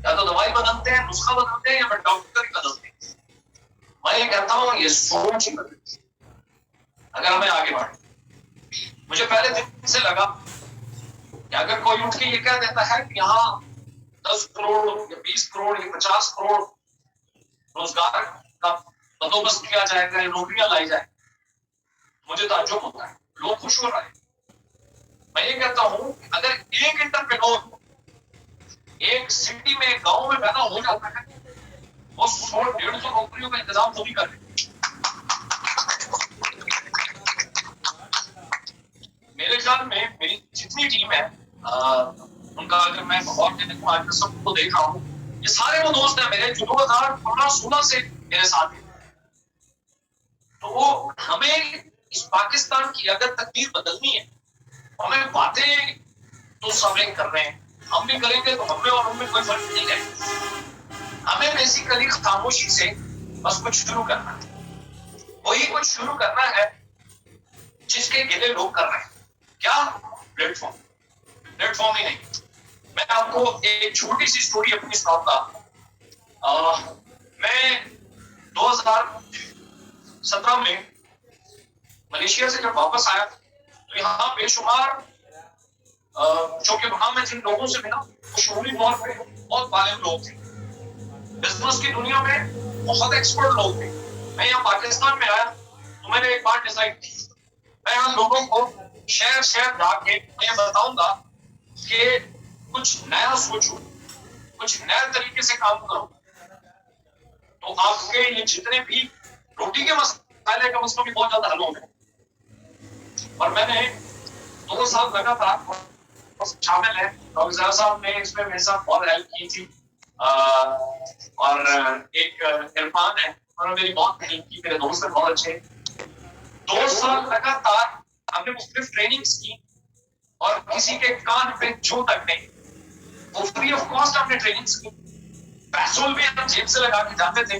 Speaker 4: या तो दवाई बदलते हैं, नुस्खा बदलते हैं, या फिर डॉक्टर ही बदलते हैं। मैं ये कहता हूँ ये सोच ही बदलती अगर हमें आगे बढ़े। मुझे पहले दिन से लगा कि अगर कोई उठ के ये कह देता है कि यहाँ 10 करोड़ या 20 करोड़ या 50 करोड़ रोजगार का बंदोबस्त किया जाएगा या नौकरियां लाई जाए, मुझे ताज्जुब होता है, लोग खुश हो रहे हैं। मैं ये कहता हूं अगर एक एंटरप्रेन्योर एक सिटी में, गांव में पैदा हो जाता है, वो 100-150 नौकरियों का इंतजाम खुद ही कर रहे। मेरे ख्याल में मेरी जितनी टीम है उनका अगर मैं बहुत देखूं, आज मैं सबको देख रहा हूँ, ये सारे वो दोस्त हैं मेरे जो 2015-16 से मेरे साथ हैं। तो वो हमें इस पाकिस्तान की अगर तकदीर बदलनी है, हमें बातें तो सब कर रहे हैं, हम भी करेंगे तो हमें और उनमें कोई फर्क नहीं है। हमें बेसिकली खामोशी से बस कुछ शुरू करना है, वही कुछ शुरू करना है जिसके गिले लोग कर रहे हैं। क्या? प्लेटफॉर्म ही नहीं। मैं आपको एक छोटी सी स्टोरी अपनी सुनाऊंगा। मैं 2017 में मलेशिया से जब वापस आया तो यहाँ बेशुमार जो कि वहां मैं जिन लोगों से मिला वो शूरी तौर पे बहुत मालूम लोग थे, बिजनेस की दुनिया में बहुत एक्सपर्ट लोग थे। मैं यहाँ पाकिस्तान में आया तो मैंने एक बात डिसाइड की, मैं यहाँ लोगों को शहर शहर जाके मैं बताऊंगा कि कुछ नया सोचो, कुछ नए तरीके से काम करो, तो आपके ये जितने भी रोटी के मसाले का मसला भी बहुत ज्यादा हल हो गए। और मैंने 2 साल लगातार शामिल है, डॉक्टर साहब ने इसमें मेरे साथ बहुत हेल्प की थी, और एक इरफान है, उन्होंने मेरी बहुत हेल्प की, मेरे दोस्त हैं बहुत अच्छे। 2 साल लगातार हमने मुख्तलिफ ट्रेनिंग्स की और किसी के कान पे जू तक नहीं, वो फ्री ऑफ कॉस्ट हमने ट्रेनिंग्स की। पैसों भी हम जेब से लगा के जाते थे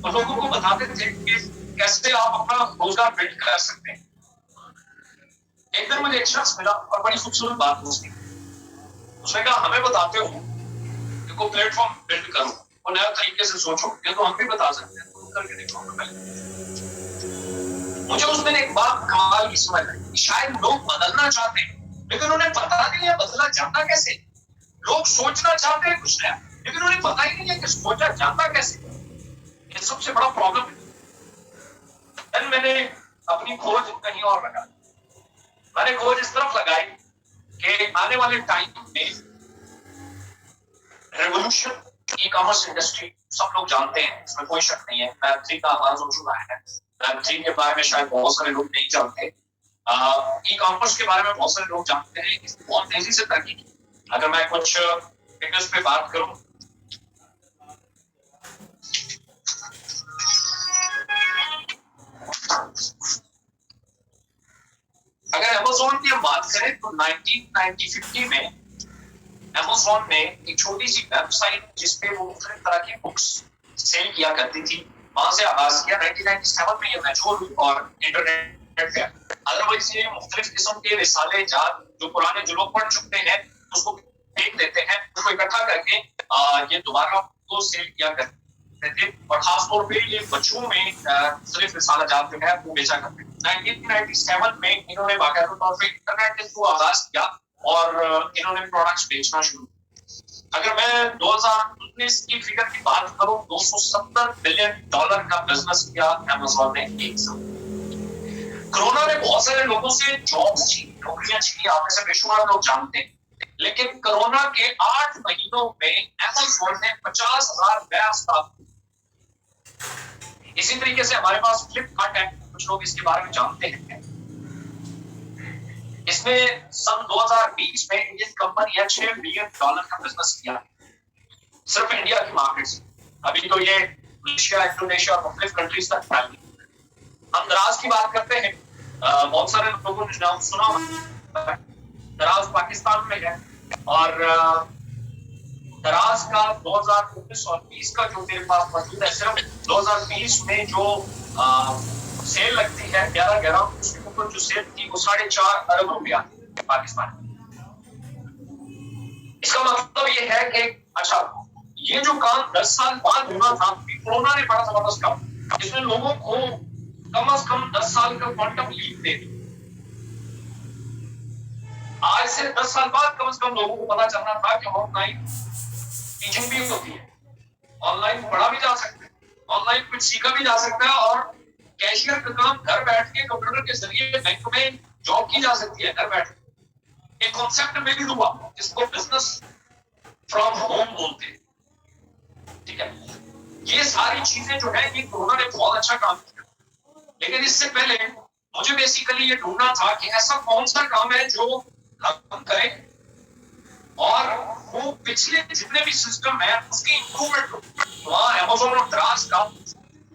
Speaker 4: और लोगों को बताते थे कि कैसे आप अपना रोजगार बिल्ड कर सकते हैं। एक दिन मुझे एक शख्स मिला और बड़ी खूबसूरत बात उसकी, उसने कहा हमें बताते हो कि कोई प्लेटफॉर्म बिल्ड करो और नया तरीके से सोचो, ये तो हम भी बता सकते हैं, तो करके देखो। मुझे उस दिन एक बात कमाल की समझ आई, शायद लोग बदलना चाहते हैं लेकिन उन्हें पता नहीं है बदला जाता कैसे। लोग सोचना चाहते हैं कुछ नया लेकिन उन्हें पता ही नहीं है कि सोचा जाता कैसे। ये सबसे बड़ा प्रॉब्लम है। फिर मैंने अपनी खोज कहीं और लगाई, मैंने खोज इस तरफ लगाई कि आने वाले टाइम में रेवोल्यूशन ई कॉमर्स इंडस्ट्री सब लोग जानते हैं, इसमें कोई शक नहीं है। वेब 3 का आगाज हो चुका है। वेब 3 के बारे में शायद बहुत सारे लोग नहीं जानते, ई कॉमर्स के बारे में बहुत सारे लोग जानते हैं। इसने बहुत तेजी से तरक्की की। अगर मैं कुछ फिगर्स पे बात करूं, अगर अमेज़न की हम बात करें तो 1950 में अमेज़न ने एक छोटी सी वेबसाइट जिसपे वो मुख्तलिफ तरह की बुक्स सेल किया करती थी, वहां से आगाज किया। 1997 में ये मैच्योर और इंटरनेट पे अदरवाइज ये मुख्तलिफ किस्म के रिसाले जात जो पुराने जो लोग पढ़ चुके हैं उसको फेंक देते हैं, उसको इकट्ठा करके ये दोबारा को सेल किया करते थे और खासतौर पे ये बच्चों में सिर्फ रिसाला जात जो है वो बेचा करते थे। 1997 में इन्होंने बाकायदा तौर पे इंटरनेट के थ्रू आगाज किया और इन्होंने प्रोडक्ट्स बेचना शुरू। अगर मैं 2019 की फिगर की बात करूं, $270 बिलियन का बिजनेस किया अमेज़न ने एक साल। कोरोना ने बहुत सारे लोगों से जॉब्स छीनी, नौकरियां छीनी, आप में से बेशुमार लोग जानते हैं। लेकिन कोरोना के 8 महीनों में अमेज़न ने 50,000 नया स्टाफ। इसी तरीके से हमारे पास फ्लिपकार्ट है, कुछ लोग इसके बारे में जानते हैं। इसने सन 2020 में इंडियन कंपनी है $6 बिलियन का बिजनेस किया सिर्फ इंडिया की मार्केट से। अभी तो ये मलेशिया, इंडोनेशिया और मुख्तलिफ कंट्रीज तक फैल गई। हम दराज की बात करते हैं, बहुत सारे लोगों ने नाम सुना, दराज पाकिस्तान में है और दराज का 2019 और 20 का जो मेरे पास मौजूद है, सिर्फ 2020 में जो सेल लगती है 11 उसके ऊपर जो सेल थी वो $4.5 अरब पाकिस्तान। इसका मतलब ये है कि अच्छा ये जो काम 10 साल बाद होना था, कोरोना ने बड़ा जबरदस्त काम, इसने लोगों को कम से कम 10 साल का क्वांटम लीप दे दी। आज से 10 साल बाद कम से कम लोगों को पता चलना था कि ऑनलाइन टीचिंग भी होती है, ऑनलाइन पढ़ा भी जा सकता है, ऑनलाइन कुछ सीखा भी जा सकता है और कैशियर का काम घर बैठ के कंप्यूटर के जरिए बैंक में जॉब की जा सकती है घर बैठ के। एक कॉन्सेप्ट में भी हुआ जिसको बिजनेस फ्रॉम होम बोलते हैं, ठीक है। ये सारी चीजें जो है ये कोरोना ने बहुत अच्छा काम किया, लेकिन इससे पहले मुझे बेसिकली ये ढूंढना था कि ऐसा कौन सा काम है जो हम करें और वो पिछले जितने भी सिस्टम है उसकी इंप्रूवमेंट हो। वहां अमेज़न और दराज का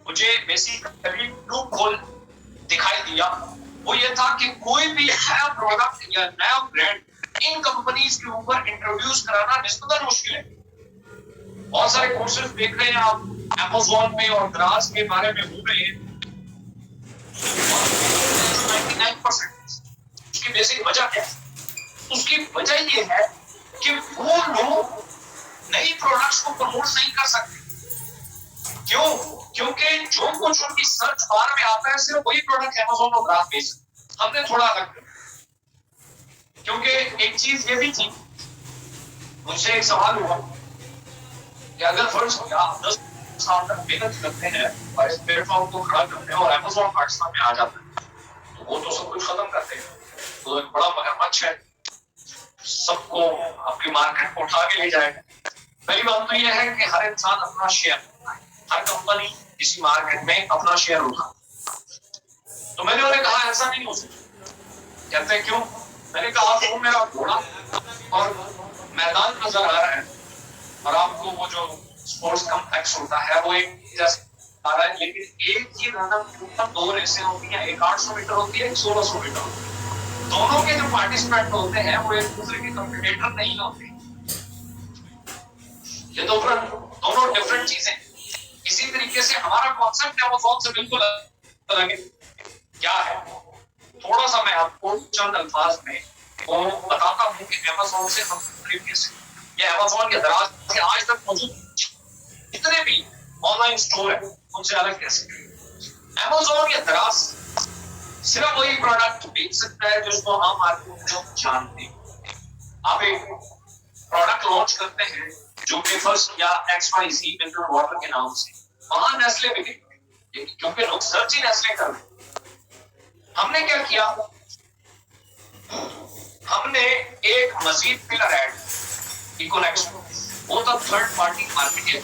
Speaker 4: मुझे बेसिकली लूप होल दिखाई दिया। वो ये था कि कोई भी नया प्रोडक्ट या नया ब्रांड इन कंपनीज के ऊपर इंट्रोड्यूस कराना निस्बतन मुश्किल है। बहुत सारे कोर्सेज देख रहे हैं आप अमेज़न पे और दराज के बारे में हो रहे हैं, 99%। उसकी बेसिक वजह क्या है? उसकी वजह ये है कि वो लोग नई प्रोडक्ट्स को प्रमोट नहीं कर सकते। क्यों? क्योंकि जो कुछ उनकी सर्च बार में आता है सिर्फ वही प्रोडक्ट अमेज़न और दराज बेच। हमने थोड़ा अलग किया, क्योंकि एक चीज ये भी थी, मुझसे एक सवाल हुआ कि अगर फर्ज किया आप 10 साल तक मेहनत करते हैं और इस प्लेटफॉर्म को खड़ा करते हैं और अमेज़न पाकिस्तान में आ जाता है, तो वो तो सब कुछ खत्म करते हैं, तो एक बड़ा मगरमच्छ है, सबको अपनी मार्केट को उठा के ले जाएगा। पहली बात तो यह है कि हर इंसान अपना शेयर, हर कंपनी किसी मार्केट में अपना शेयर उठा। तो मैंने उन्हें कहा ऐसा नहीं हो सकता। कहते क्यों? मैंने कहा आपको मेरा घोड़ा और मैदान नजर आ रहा है और आपको वो जो स्पोर्ट्स कॉम्प्लेक्स होता है वो एक जैसा आ रहा है, लेकिन एक ही रनअप के ऊपर 2 रेसें होती हैं, एक 800 मीटर होती है, एक 1600 मीटर होती है। दोनों के जो पार्टिसिपेंट होते हैं वो एक दूसरे के कंपटीटर नहीं होते। ये तो दोनों डिफरेंट चीजें। इसी तरीके से हमारा कॉन्सेप्ट अमेज़न से बिल्कुल अलग है। क्या है? थोड़ा सा मैं आपको चंद अल्फाज में वो बताता हूँ कि अमेज़न से हम प्रीवियस ये अमेज़न के दराज से आज तक मौजूद जितने भी ऑनलाइन स्टोर है उनसे अलग कैसे। अमेज़न के दराज सिर्फ वही प्रोडक्ट बेच सकता है जिसको हम मार्केट में जानते हैं। आप एक प्रोडक्ट लॉन्च करते हैं जो पेपर्स या XYZ मिनरल वाटर के नाम से, वहां नेस्ले बिके, क्योंकि लोग सर्च ही नेस्ले कर रहे हैं। हमने क्या किया? हमने एक मजीद पिलर ऐड इकोनेक्स, वो तो थर्ड पार्टी मार्केट है।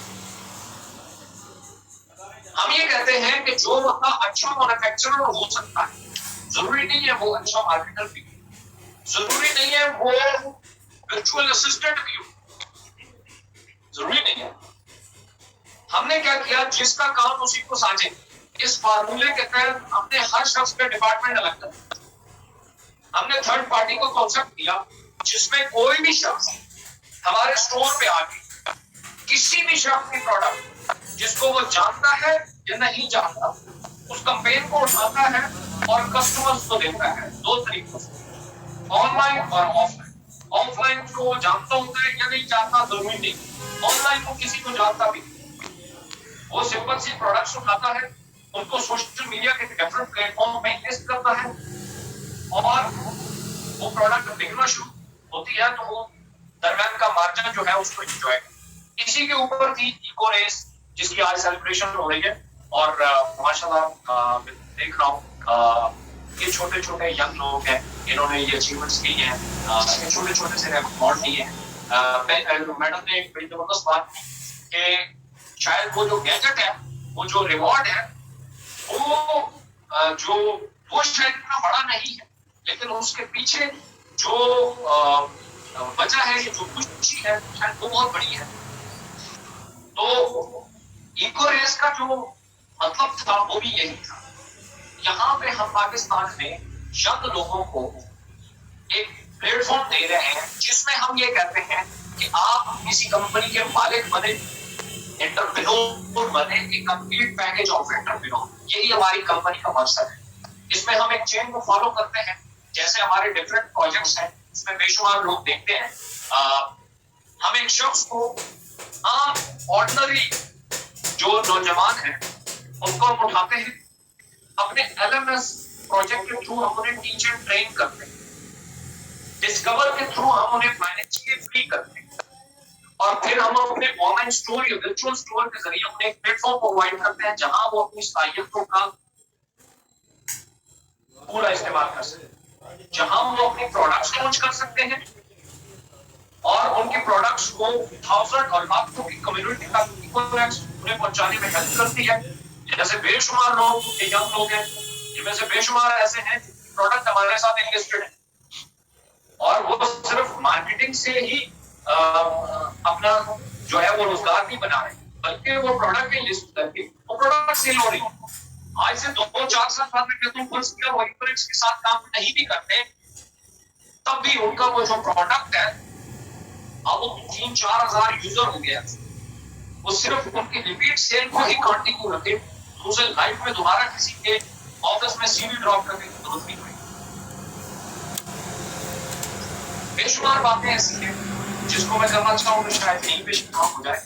Speaker 4: हम ये कहते हैं कि जो बंदा अच्छा मैन्युफैक्चरर हो सकता है, जरूरी नहीं है वो अच्छा मार्केटर भी, जरूरी नहीं है वो वर्चुअल असिस्टेंट भी हो, जरूरी नहीं है। हमने क्या किया? जिसका काम उसी को साझे, इस फार्मूले के तहत हमने हर शख्स के डिपार्टमेंट अलग कर, हमने थर्ड पार्टी को कॉन्सेप्ट दिया जिसमें कोई भी शख्स हमारे स्टोर पे आके किसी भी शख्स की प्रोडक्ट जिसको वो जानता है या नहीं जानता, उस कैंपेन को उठाता है और कस्टमर्स को देता है। 2 तरीकों से, ऑनलाइन और ऑफलाइन। ऑफलाइन को जानता होता है या नहीं जानता जरूरी नहीं, ऑनलाइन को किसी को जानता भी, वो सिंपल सी प्रोडक्ट्स उठाता है, उनको सोशल मीडिया के डिफरेंट प्लेटफॉर्म में लिस्ट करता है और वो प्रोडक्ट बिकना शुरू होती है, तो वो दरमियान का मार्जिन जो है उसको एंजॉय। इसी के ऊपर थी इको रेस जिसकी आज सेलिब्रेशन हो रही है और माशाल्लाह देख रहा हूँ ये छोटे छोटे यंग लोग हैं, इन्होंने ये अचीवमेंट्स की हैं, ये छोटे छोटे से रिकॉर्ड दिए हैं। मैडम ने एक बड़ी जबरदस्त बात की कि शायद वो जो गैजेट है, वो जो रिवॉर्ड है, वो शायद इतना बड़ा नहीं है, लेकिन उसके पीछे जो वजह है, ये जो खुशी है, शायद वो बहुत बड़ी है। तो इको रेस का जो मतलब था वो भी यही था। यहाँ पे हम पाकिस्तान में यंग लोगों को एक प्लेटफॉर्म दे रहे हैं जिसमें हम ये कहते हैं कि आप किसी कंपनी के मालिक बने, एंटरप्रेन्योर बने, एक कंप्लीट पैकेज ऑफ एंटरप्रेन्योर, यही हमारी कंपनी का मकसद है। इसमें हम एक चेन को फॉलो करते हैं, जैसे हमारे डिफरेंट प्रोजेक्ट्स हैं, इसमें बेशुमार लोग देखते हैं। हम एक शख्स को ऑर्डिनरी जो नौजवान हैं उनको हम उठाते हैं, अपने LMS प्रोजेक्ट के थ्रू हम उन्हें टीच एंड ट्रेन करते हैं, डिस्कवर के थ्रू हम उन्हें फाइनेंशियली फ्री करते हैं और फिर हम अपने ऑनलाइन स्टोर या वर्चुअल स्टोर के जरिए उन्हें एक प्लेटफॉर्म प्रोवाइड करते हैं जहां वो अपनी सलाहियतों का पूरा इस्तेमाल कर सकते हैं, जहां वो अपने प्रोडक्ट्स लॉन्च कर सकते हैं और उनके प्रोडक्ट्स को 1000 और लाखों की कम्युनिटी तक उन्हें पहुंचाने में हेल्प करती है। जैसे बेशुमार लोग, यंग लोग हैं, जिनमें से बेशुमार ऐसे हैं प्रोडक्ट हमारे साथ इन्वेस्टेड है और वो सिर्फ मार्केटिंग से ही अपना जो है वो रोजगार नहीं बना रहे, बल्कि वो प्रोडक्ट की लिस्ट करके वो प्रोडक्ट सेल हो रही है। आज से 2-4 साल बाद में तुम वो इकोनेक्स के साथ काम नहीं भी करते, तब भी उनका वो जो प्रोडक्ट है अब वो 3-4 हजार यूजर हो गया, वो सिर्फ उनकी रिपीट सेल को ही कंटिन्यू रखे, उसे लाइफ में दोबारा किसी के ऑफिस में सीवी ड्रॉप करने की जरूरत नहीं पड़ी। बेशुमार बातें ऐसी हैं जिसको मैं करना चाहूँ तो शायद यहीं पे खत्म हो जाए,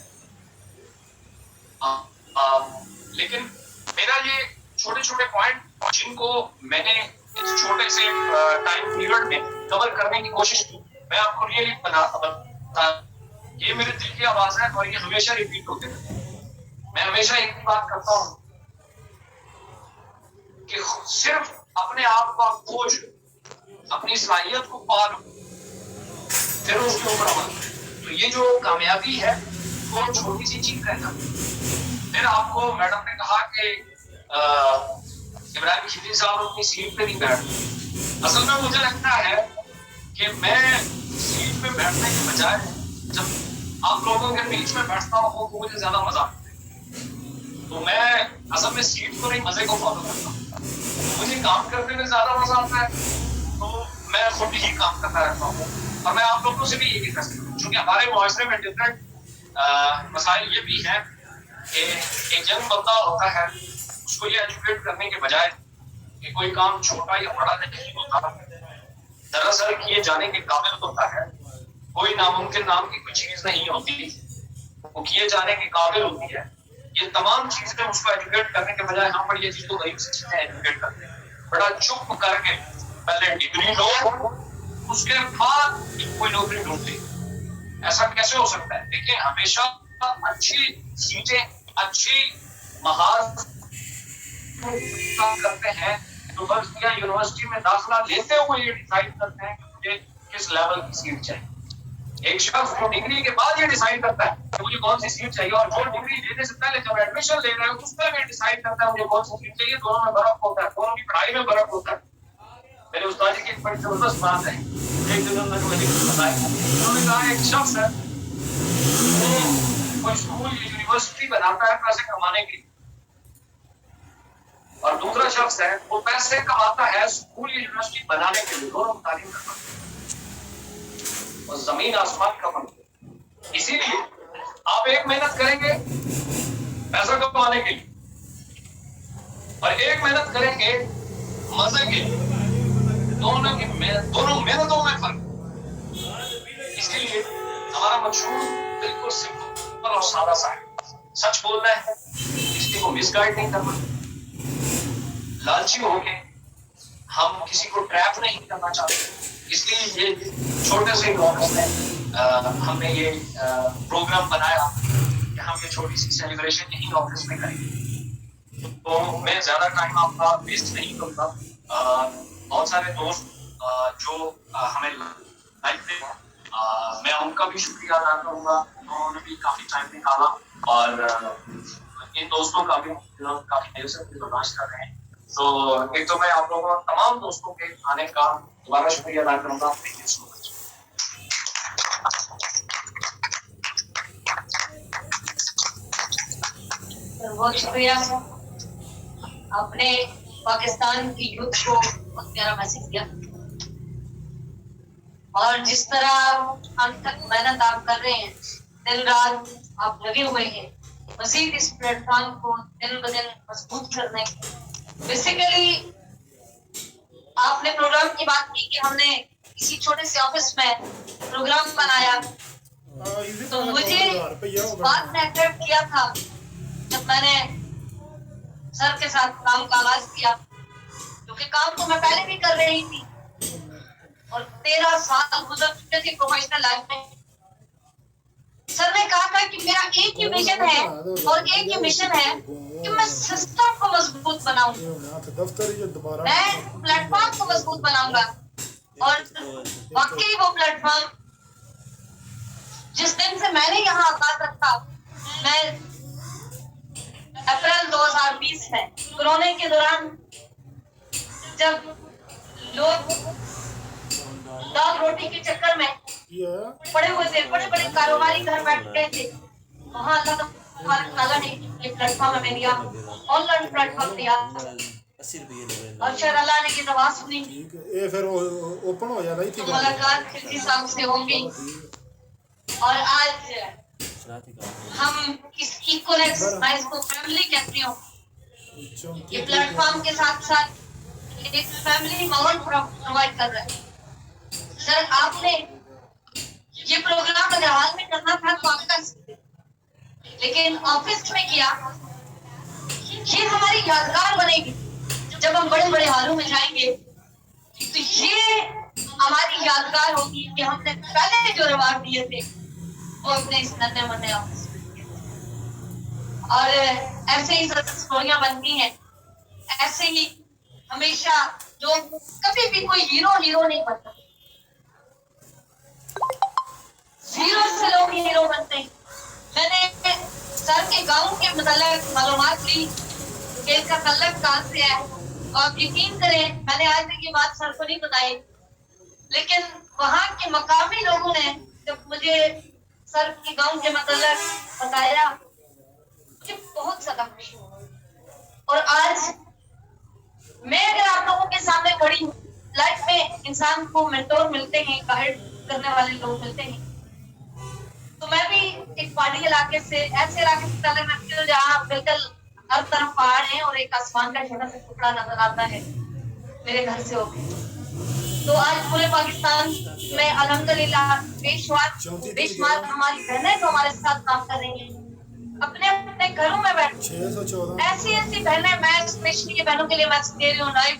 Speaker 4: लेकिन मेरा ये छोटे छोटे पॉइंट जिनको मैंने इस छोटे से टाइम पीरियड में कवर करने की कोशिश की, मैं आपको रियली बता ये मेरे दिल की आवाज है और ये हमेशा रिपीट होते रहते हैं। मैं हमेशा एक ही बात करता हूँ कि सिर्फ अपने आप को खोज, अपनी सलाहियत को पालो, फिर उसके ऊपर अमल करें। तो ये जो कामयाबी है वो छोटी सी चीज है ना। फिर आपको मैडम ने कहा कि इमरान खिदरी साहब अपनी सीट पे नहीं बैठ। असल में मुझे लगता है कि मैं सीट पे बैठने के बजाय जब आप लोगों के बीच में बैठता हूँ तो मुझे ज्यादा मजा आता है। तो मैं असल में सीट को नहीं, मजे को फॉलो करता हूँ। मुझे काम करने में ज्यादा मजा आता है, तो मैं खुद ही काम करता रहता हूँ। और मैं आप लोगों से भी यही कह सकता हूँ, क्योंकि हमारे मुआशरे में डिफरेंट मसाइल ये भी है कि एक यंग बंदा होता है, उसको ये एजुकेट करने के बजाय कि कोई काम छोटा या बड़ा नहीं होता, दरअसल किए जाने के काबिल होता है। कोई नामुमकिन नाम की कोई चीज नहीं होती, वो किए जाने के काबिल होती है। ये तमाम चीजें उसको एजुकेट करने के बजाय हम बड़ी अजीब तो गरीब चीजें एजुकेट करते हैं। बड़ा चुप करके पहले डिग्री लो, उसके बाद कोई नौकरी ढूंढते। ऐसा कैसे हो सकता है? देखिए, हमेशा अच्छी चीजें, अच्छी महारत करते हैं तो बस या यूनिवर्सिटी में दाखिला लेते हुए ये डिसाइड करते हैं कि मुझे किस लेवल की सीट चाहिए। एक शख्स जो डिग्री के बाद ये डिसाइड करता है कि मुझे कौन सी सीट चाहिए, और जो डिग्री लेने से पहले जब एडमिशन ले रहे हैं उस पर भी डिसाइड करता है मुझे कौन सी सीट चाहिए। दोनों में फर्क होता है, दोनों की पढ़ाई में फर्क होता है। मेरे उस्ताद जी की एक बड़ी जबरदस्त बात है, एक दिन उन्होंने मुझे बताया। उन्होंने कहा एक शख्स है वो कोई स्कूल या यूनिवर्सिटी बनाता है पैसे कमाने के लिए, और दूसरा शख्स है वो पैसे कमाता है स्कूल या यूनिवर्सिटी बनाने के लिए। दोनों तालीम करता है और जमीन आसमान का फर्क। इसीलिए आप एक मेहनत करेंगे पैसा कमाने के लिए, और एक मेहनत करेंगे मजे के लिए। दोनों मेहनतों में फर्क। इसलिए हमारा मशहूर बिल्कुल सिंपल और सादा सा है, सच बोलना है, किसी को मिसगाइड नहीं करना, लालची होके हम किसी को ट्रैप नहीं करना चाहते। इसलिए ये छोटे से ऑफिस में हमने ये प्रोग्राम बनाया कि हम ये छोटी सी सेलिब्रेशन यही ऑफिस में करेंगे। तो मैं ज्यादा टाइम आपका वेस्ट नहीं करूंगा। बहुत सारे दोस्त जो हमें लाइफ में मैं उनका भी शुक्रिया अदा करूंगा, उन्होंने भी काफी टाइम निकाला, और इन दोस्तों का भी काफी देर से बर्दाश्त कर रहे हैं। तो एक तो मैं आप लोगों तमाम दोस्तों के आने का दोबारा शुक्रिया अदा करूंगा। Thank you so much.
Speaker 1: बहुत शुक्रिया, आपने पाकिस्तान की यूथ को बहुत प्यारा मैसेज दिया, और जिस तरह अंत तक मेहनत आप कर रहे हैं, दिन रात आप लगे हुए हैं मजीद इस प्लेटफॉर्म को दिन ब दिन मजबूत करने। बेसिकली आपने प्रोग्राम की बात की कि हमने किसी छोटे से ऑफिस में प्रोग्राम बनाया, तो मुझे इस बात ने अट्रैक्ट किया था जब मैंने सर के साथ काम का आगाज किया, क्योंकि काम तो मैं पहले भी कर रही थी और 13 साल गुजर चुके थे प्रोफेशनल लाइफ में। सर ने कहा था कि मेरा एक ही विजन है और एक ही मिशन है कि मैं सिस्टम को मजबूत बनाऊं, मैं प्लेटफॉर्म को मजबूत बनाऊंगा। और वाकई वो प्लेटफॉर्म जिस दिन से मैंने यहाँ आगाज रखा, मैं अप्रैल 2020 में कोरोना के दौरान जब लोग दाल रोटी के चक्कर में पड़े हुए थे, बड़े बड़े कारोबारी घर बैठ गए थे, वहाँ अल्लाह ने ये प्लेटफॉर्म हमें दिया, ऑनलाइन प्लेटफॉर्म दिया, और शायद अल्लाह ने ये दवा सुनी।
Speaker 5: ये फिर ओपन हो जाता
Speaker 1: तो मुलाकात खिलजी साहब से होगी, और आज हम इस इकोनेक्स, मैं इसको फैमिली कहती हूँ, ये प्लेटफॉर्म के साथ साथ एक फैमिली माहौल प्रोवाइड कर रहा है। सर आपने ये प्रोग्राम अगर हाल में करना था तो आप कर सकते, लेकिन ऑफिस में किया। ये हमारी यादगार बनेगी जब हम बड़े बड़े हालों में जाएंगे, तो ये हमारी यादगार होगी कि हमने पहले जो रिवार्ड दिए थे वो अपने इस नन्हे मुन्ने ऑफिस में। और ऐसे ही स्टोरियां बनती हैं, ऐसे ही हमेशा जो कभी भी कोई हीरो नहीं बनता, जीरो से लोग हीरो बनते हैं। मैंने सर के गांव के मतलब मालूमात ली कि इसका तल्लक कहाँ से है, और आप यकीन करें मैंने आज तक ये बात सर को नहीं बताई, लेकिन वहां के मकामी लोगों ने जब मुझे सर के गांव के मतलब बताया, मुझे बहुत ज्यादा खुशी हुई। और आज मैं अगर आप लोगों के सामने खड़ी हूँ, लाइफ में इंसान को मेंटोर मिलते हैं, गाइड करने वाले लोग मिलते हैं, तो मैं भी एक पहाड़ी इलाके से, ऐसे इलाके से पहले मैं हूँ जहाँ बिल्कुल हर तरफ पहाड़ है और एक आसमान का छोटा सा टुकड़ा नजर आता है मेरे घर से होकर। तो आज पूरे पाकिस्तान में अल्हम्दुलिल्लाह बेशुमार हमारी बहनें जो हमारे साथ काम कर रही हैं, अपने अपने घरों में बैठ
Speaker 5: 614
Speaker 1: ऐसी बहनें, मैं स्पेशली ये बहनों के लिए मैसेज दे रही हूँ, लाइव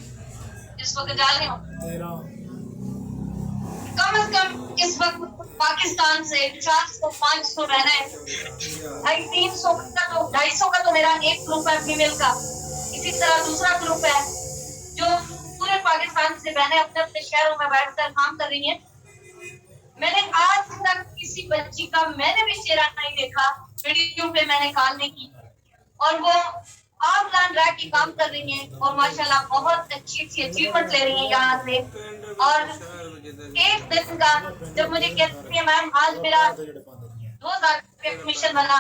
Speaker 1: इस वक्त डाल रही हूँ।
Speaker 5: 13
Speaker 1: कम से कम इस वक्त पाकिस्तान से 400-500 बहनें, 250 का तो मेरा एक ग्रुप है फीमेल का, इसी तरह दूसरा ग्रुप है जो पूरे पाकिस्तान से बहनें अपने अपने शहरों में बैठकर काम कर रही हैं। मैंने आज तक किसी बच्ची का मैंने भी चेहरा नहीं देखा, वीडियो पे मैंने कॉल नहीं की, और वो ऑफलाइन रह के काम कर रही हैं और माशाल्लाह बहुत अच्छी अचीवमेंट ले रही हैं यहाँ से। और एक दिन का जब मुझे कहती है मैम आज मेरा 2000 रुपया कमीशन बना,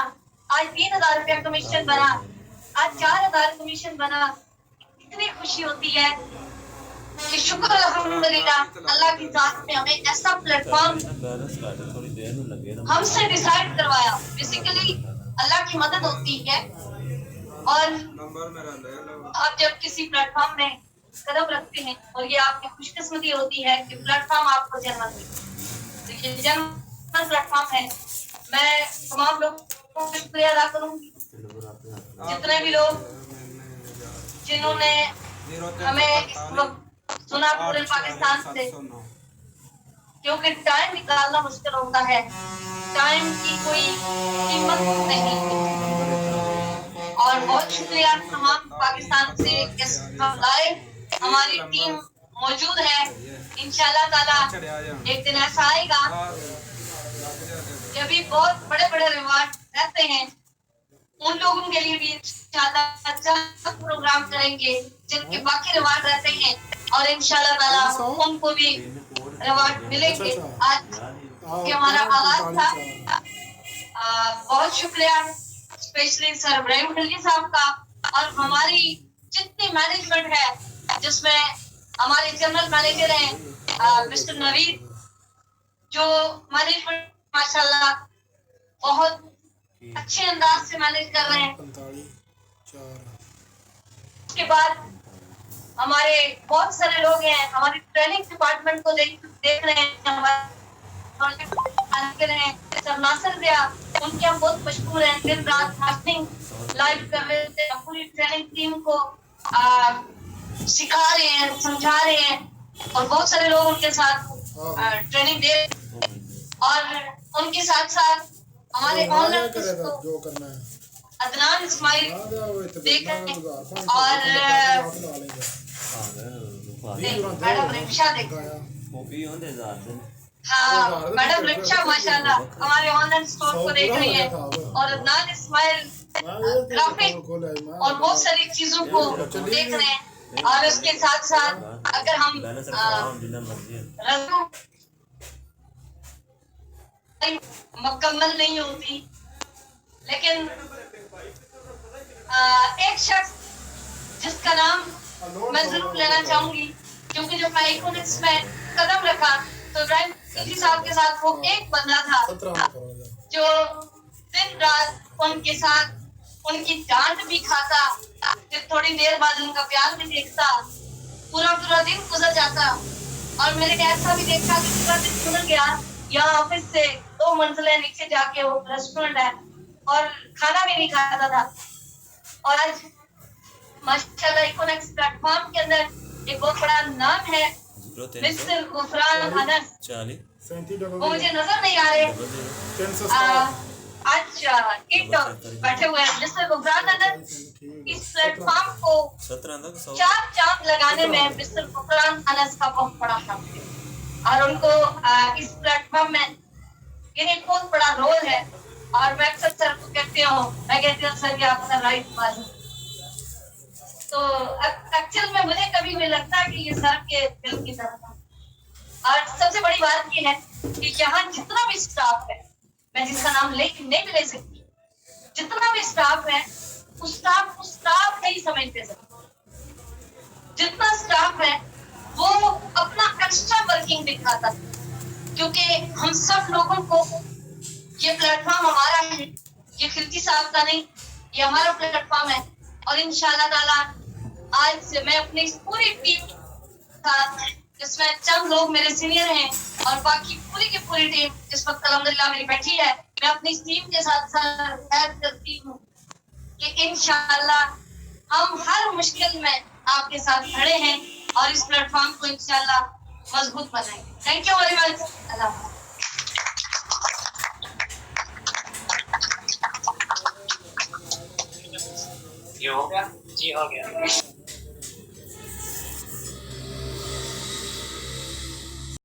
Speaker 1: आज 3000 रुपया कमीशन बना, आज 4000 कमीशन बना, इतनी खुशी होती है कि शुक्र अल्हम्दुलिल्लाह अल्लाह की जात ने हमें ऐसा प्लेटफॉर्म हमसे डिसाइड करवाया। बेसिकली अल्लाह की मदद होती है, और आप जब किसी प्लेटफॉर्म में कदम रखते हैं और ये आपकी खुशकिस्मती होती है कि प्लेटफॉर्म आपको जन्म दे, तो ये जन्म प्लेटफॉर्म है। मैं तमाम लोगों को शुक्रिया अदा करूंगी, जितने भी लोग जिन्होंने हमें इस वक्त सुना पूरे पाकिस्तान से, क्योंकि टाइम निकालना मुश्किल होता है, टाइम की कोई कीमत नहीं। और बहुत शुक्रिया तमाम पाकिस्तान से इस लाइव हमारी टीम मौजूद है। इंशाल्लाह ताला एक दिन ऐसा आएगा जब भी बहुत बड़े बड़े रिवार्ड रहते हैं, उन लोगों के लिए भी इंशाल्लाह अच्छा प्रोग्राम करेंगे जिनके बाकी रिवार्ड रहते हैं, और इंशाल्लाह ताला उनको भी रिवार्ड मिलेंगे। आज के हमारा आगाज था, बहुत शुक्रिया स्पेशली सर इब्राहिम खलील साहब का, और हमारी जितनी मैनेजमेंट है जिसमें हमारे जनरल मैनेजर हैं मिस्टर नवीद, जो मैनेजमेंट माशाल्लाह बहुत अच्छे अंदाज से मैनेज कर रहे हैं।
Speaker 5: 45
Speaker 1: उसके बाद हमारे बहुत सारे लोग हैं, हमारी ट्रेनिंग डिपार्टमेंट को देख रहे हैं, हमारे सर नासिर भैया, उनके हम बहुत मशहूर हैं, दिन रात फास्टिंग लाइव कर रहे थे, पूरी ट्रेनिंग टीम को सिखा रहे हैं, समझा रहे हैं, और बहुत सारे लोग उनके साथ ट्रेनिंग दे, और उनके साथ साथ हमारे ऑनर
Speaker 5: जो करना है
Speaker 1: अदनान इस्माइल देख रहे हैं, और मैडम रिक्शा देख, हाँ मैडम रिक्शा माशाल्लाह हमारे ऑनलाइन स्टोर को देख रही है, और अदनान इस्माइल ग्राफिक और बहुत सारी चीजों को देख रहे हैं। और उसके साथ साथ अगर हम मुकम्मल नहीं होती, लेकिन एक शख्स जिसका नाम मैं जरूर लेना चाहूंगी, क्योंकि जब मैं इकोनॉमिक्स में कदम रखा तो इब्राहिम खलील साहब के साथ वो एक बंदा था जो दिन रात उनके साथ उनकी डांट भी खाता, फिर थोड़ी देर बाद उनका प्यार भी देखता, पूरा दिन गुजर जाता। और मैंने ऐसा भी देखा कि पूरा दिन गुजर गया, यहाँ ऑफिस से 2 मंजिलें नीचे जाके वो रेस्टोरेंट है, और खाना भी नहीं खाता था। और आज माशाल्लाह इकोनॉमिक्स प्लेटफॉर्म के अंदर एक बहुत बड़ा नाम है मिस्टर गुफरान अनस,
Speaker 5: 37 डबल
Speaker 1: वो मुझे नजर नहीं आ रहे।
Speaker 5: 307
Speaker 1: अच्छा ठीक है, बैठे हुए हैं मिस्टर गुफरान अनस। इस प्लेटफॉर्म को 4 चांद लगाने में मिस्टर गुफरान अनस का बहुत बड़ा हाथ है और उनको इस प्लेटफॉर्म में ये बहुत बड़ा रोल है। और मैं अक्सर सर को कहती हूँ सर कि आपका राइट बाजू। तो एक्चुअल में मुझे कभी भी लगता है कि ये सर के दिल की तरफ है। और सबसे बड़ी बात ये है कि यहाँ जितना भी स्टाफ है, मैं जिसका नाम नहीं भी ले सकती, जितना भी स्टाफ है उस स्टाफ नहीं समझते सर। जितना स्टाफ है वो अपना एक्स्ट्रा वर्किंग दिखाता है, क्योंकि हम सब लोगों को ये प्लेटफॉर्म हमारा है, ये खिलजी साहब का नहीं, ये हमारा प्लेटफॉर्म है। और इंशाल्लाह ताला आज से मैं अपनी इस पूरी टीम साथ, जिसमें चंद लोग मेरे सीनियर हैं और बाकी पूरी की पूरी टीम इस वक्त अल्हम्दुलिल्लाह मेरी बैठी है, मैं अपनी इस टीम के साथ साथ करती हूँ कि इंशाल्लाह हम हर मुश्किल में आपके साथ खड़े हैं और इस प्लेटफॉर्म को इंशाल्लाह मजबूत बनाएंगे। Thank you very much. अल्लाह।
Speaker 4: ये हो गया?
Speaker 3: जी हो गया।